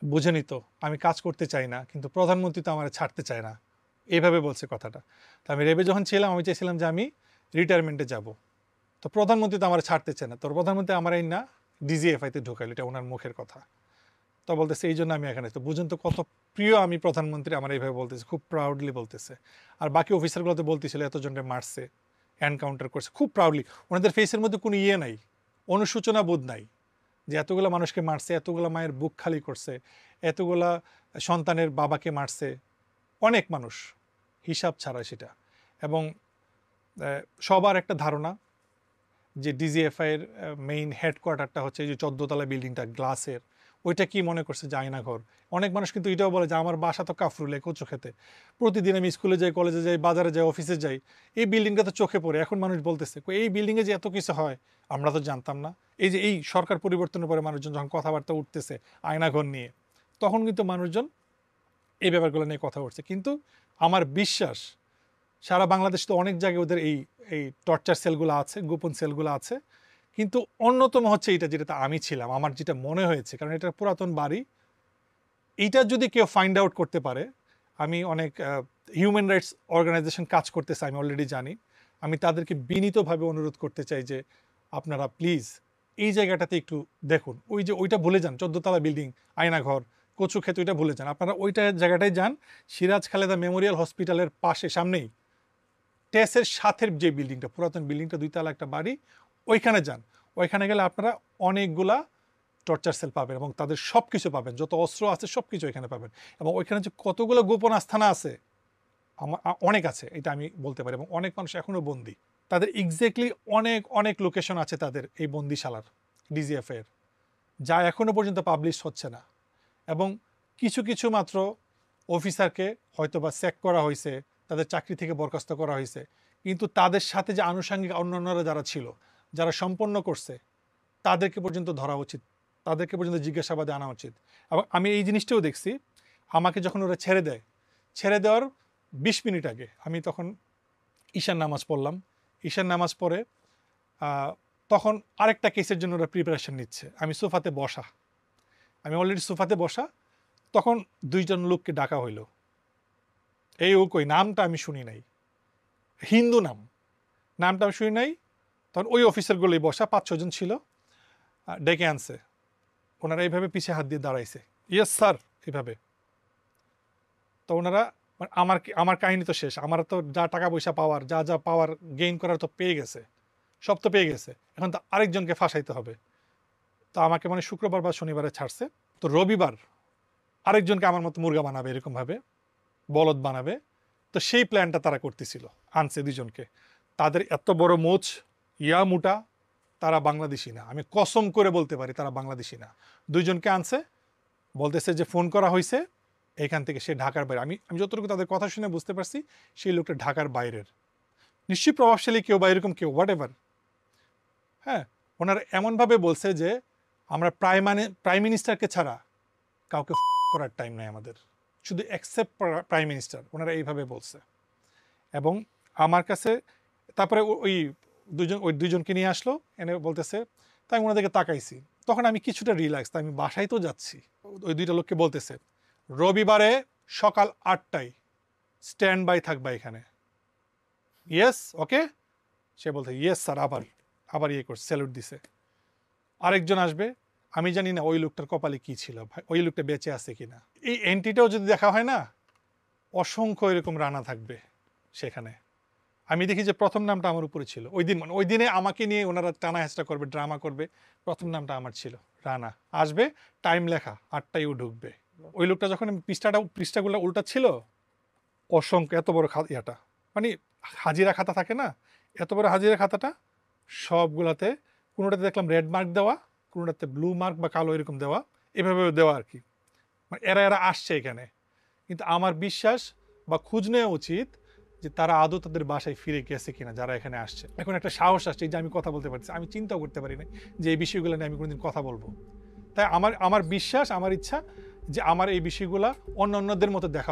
বুঝেনি তো আমি কাজ করতে চাই না, কিন্তু প্রধানমন্ত্রী তো আমার ছাড়তে চায় না, এইভাবে বলছে কথাটা। তো আমি র্যাবে যখন ছিলাম আমি চাইছিলাম যে আমি রিটায়ারমেন্টে যাব, তো প্রধানমন্ত্রী তো আমার ছাড়তে চায় না, তোর প্রধানমন্ত্রী আমার এই না ডিজিএফআইতে ঢোকাইল, এটা ওনার মুখের কথা। তো বলতেছে এই জন্য আমি এখানে। তো বুঝুন তো কত প্রিয় আমি প্রধানমন্ত্রী, আমার এইভাবে বলতেছে, খুব প্রাউডলি বলতেছে। আর বাকি অফিসারগুলো তো বলতেছিল এতজনকে মারছে, এনকাউন্টার করছে, খুব প্রাউডলি। ওনাদের ফেসের মধ্যে কোনো ইয়ে নাই, অনুশোচনা বোধ নাই যে এতগুলো মানুষকে মারছে, এতগুলো মায়ের বুক খালি করছে, এতগুলা সন্তানের বাবাকে মারছে, অনেক মানুষ, হিসাব ছাড়া সেটা। এবং সবার একটা ধারণা যে ডিজিএফআই এর মেইন হেডকোয়ার্টারটা হচ্ছে এই যে 14 তলা বিল্ডিংটা গ্লাসের, ওইটা কি মনে করছে যে আয়নাঘর। অনেক মানুষ কিন্তু এটাও বলে যে আমার বাসা তো কাফরুলে, কচু খেতে, প্রতিদিন আমি স্কুলে যাই, কলেজে যাই, বাজারে যাই, অফিসে যাই, এই বিল্ডিংটা তো চোখে পড়ে। এখন মানুষ বলতেছে এই বিল্ডিংয়ে যে এত কিছু হয় আমরা তো জানতাম না। এই যে এই সরকার পরিবর্তনের পরে মানুষজন যখন কথাবার্তা উঠতেছে আয়নাঘর নিয়ে, তখন কিন্তু মানুষজন এই ব্যাপারগুলো নিয়ে কথা উঠছে। কিন্তু আমার বিশ্বাস সারা বাংলাদেশ তো অনেক জায়গায় ওদের এই এই টর্চার সেলগুলো আছে, গোপন সেলগুলো আছে। কিন্তু অন্যতম হচ্ছে এটা, যেটাতে আমি ছিলাম, আমার যেটা মনে হয়েছে, কারণ এটা পুরাতন বাড়ি, এইটা যদি কেউ ফাইন্ড আউট করতে পারে, আমি অনেক হিউম্যান রাইটস অর্গানাইজেশন কাজ করতেছে, আমি অলরেডি জানি। আমি তাদেরকে বিনীতভাবে অনুরোধ করতে চাই যে আপনারা প্লিজ এই জায়গাটাতে একটু দেখুন। ওই যে ওইটা ভুলে যান, 14 তলা বিল্ডিং, আয়নাঘর, কচু ক্ষেত, ওইটা ভুলে যান, আপনারা ওইটা জায়গাটায় যান। সিরাজ খালেদা মেমোরিয়াল হসপিটালের পাশে, সামনেই টেসের সাথের যে বিল্ডিংটা, পুরাতন বিল্ডিংটা, 2 তলা একটা বাড়ি, ওইখানে যান। ওইখানে গেলে আপনারা অনেকগুলা টর্চার সেল পাবেন এবং তাদের সব কিছু পাবেন, যত অস্ত্র আছে সব কিছু এখানে পাবেন। এবং ওইখানে যে কতগুলো গোপন আস্থানা আছে অনেক আছে, এটা আমি বলতে পারি। এবং অনেক মানুষ এখনও বন্দী, তাদের এক্স্যাক্টলি অনেক অনেক লোকেশন আছে তাদের এই বন্দিশালার, ডিজিএফ এর, যা এখনও পর্যন্ত পাবলিশ হচ্ছে না। এবং কিছু কিছু মাত্র অফিসারকে হয়তো বা চেক করা হয়েছে, তাদের চাকরি থেকে বরখাস্ত করা হয়েছে, কিন্তু তাদের সাথে যে আনুষঙ্গিক অন্যান্যরা যারা ছিল, যারা সম্পন্ন করছে, তাদেরকে পর্যন্ত ধরা উচিত, তাদেরকে পর্যন্ত জিজ্ঞাসাবাদে আনা উচিত। এবং আমি এই জিনিসটাও দেখছি, আমাকে যখন ওরা ছেড়ে দেয়, ছেড়ে দেওয়ার 20 মিনিট আগে আমি তখন ঈশান নামাজ পড়লাম। ঈশান নামাজ পড়ে তখন আরেকটা কেসের জন্য ওরা প্রিপারেশন নিচ্ছে। আমি সোফাতে বসা, আমি অলরেডি সোফাতে বসা, তখন 2জন লোককে ডাকা হইল। এই ও কই, নামটা আমি শুনি নাই, হিন্দু নাম, নামটা আমি শুনি নাই। তখন ওই অফিসারগুলোই বসা, 5-6 জন ছিল, ডেকে আনছে। ওনারা এইভাবে পিছে হাত দিয়ে দাঁড়াইছে, ইয়েস স্যার এইভাবে। তো ওনারা আমার কাহিনী তো শেষ, আমার তো যা টাকা পয়সা পাওয়ার, যা যা পাওয়ার গেইন করার তো পেয়ে গেছে, সব তো পেয়ে গেছে, এখন তো আরেকজনকে ফাঁসাইতে হবে। তো আমাকে মানে শুক্রবার বা শনিবারে ছাড়ছে, তো রবিবার আরেকজনকে আমার মতো মুরগা বানাবে, এরকমভাবে বলদ বানাবে। তো সেই প্ল্যানটা তারা করতেছিল, আনছে 2জনকে। তাদের এত বড় মোচ, ইয়া মোটা, তারা বাংলাদেশি না, আমি কসম করে বলতে পারি তারা বাংলাদেশি না। 2জনকে আনছে, বলতেছে যে ফোন করা হয়েছে এখান থেকে, সে ঢাকার বাইরে। আমি যতটুকু তাদের কথা শুনে বুঝতে পারছি সেই লোকটা ঢাকার বাইরের, নিশ্চয়ই প্রভাবশালী কেউ বা এরকম কেউ, হোয়াট এভার। হ্যাঁ, ওনারা এমনভাবে বলছে যে আমরা প্রাইম মিনিস্টারকে ছাড়া কাউকে করার টাইম নাই আমাদের, শুধু অ্যাকসেপ্ট প্রাইম মিনিস্টার, ওনারা এইভাবে বলছে। এবং আমার কাছে তারপরে ওই 2জনকে নিয়ে আসলো, এনে বলতেছে, তাই আমি ওনাদেরকে তাকাইছি, তখন আমি কিছুটা রিল্যাক্স, তাই আমি বাসায় তো যাচ্ছি। ওই 2টা লোককে বলতেছে রবিবারে সকাল 8টায় স্ট্যান্ড বাই থাকবা এখানে, ইয়েস ওকে। সে বলতে ইয়েস স্যার, আবার ইয়ে করছে, স্যালুট দিছে। আরেকজন আসবে, আমি জানি না ওই লোকটার কপালে কি ছিল, ভাই ওই লোকটা বেঁচে আছে কিনা। এই এন্ট্রিটাও যদি দেখা হয় না, অসংখ্য এরকম রানা থাকবে সেখানে। আমি দেখি যে প্রথম নামটা আমার উপরে ছিল ওই দিন, মানে ওই দিনে আমাকে নিয়ে ওনারা টানা হেঁচড়া করবে, ড্রামা করবে, প্রথম নামটা আমার ছিল রানা। আসবে, টাইম লেখা 8টায় ও ঢুকবে। ওই লোকটা যখন পৃষ্ঠাগুলো উল্টা ছিল, অসংখ্য এত বড় ইয়াটা, মানে হাজিরা খাতা থাকে না, এত বড় হাজিরা খাতাটা, সবগুলাতে কোনোটাতে দেখলাম রেড মার্ক দেওয়া, কোনোটাতে ব্লু মার্ক বা কালো এরকম দেওয়া, এভাবে দেওয়া আর কি। মানে এরা আসছে এখানে, কিন্তু আমার বিশ্বাস বা খোঁজ নেওয়া উচিত যে তারা আদৌ তাদের বাসায় ফিরে গেছে কিনা, যারা এখানে আসছে। এখন একটা সাহস আসছে যে আমি কথা বলতে পারছি, আমি চিন্তাও করতে পারি না যে এই বিষয়গুলো নিয়ে আমি কোনোদিন কথা বলবো। তাই আমার বিশ্বাস, আমার ইচ্ছা যে আমার এই বিষয়গুলো অন্যদের মতো দেখা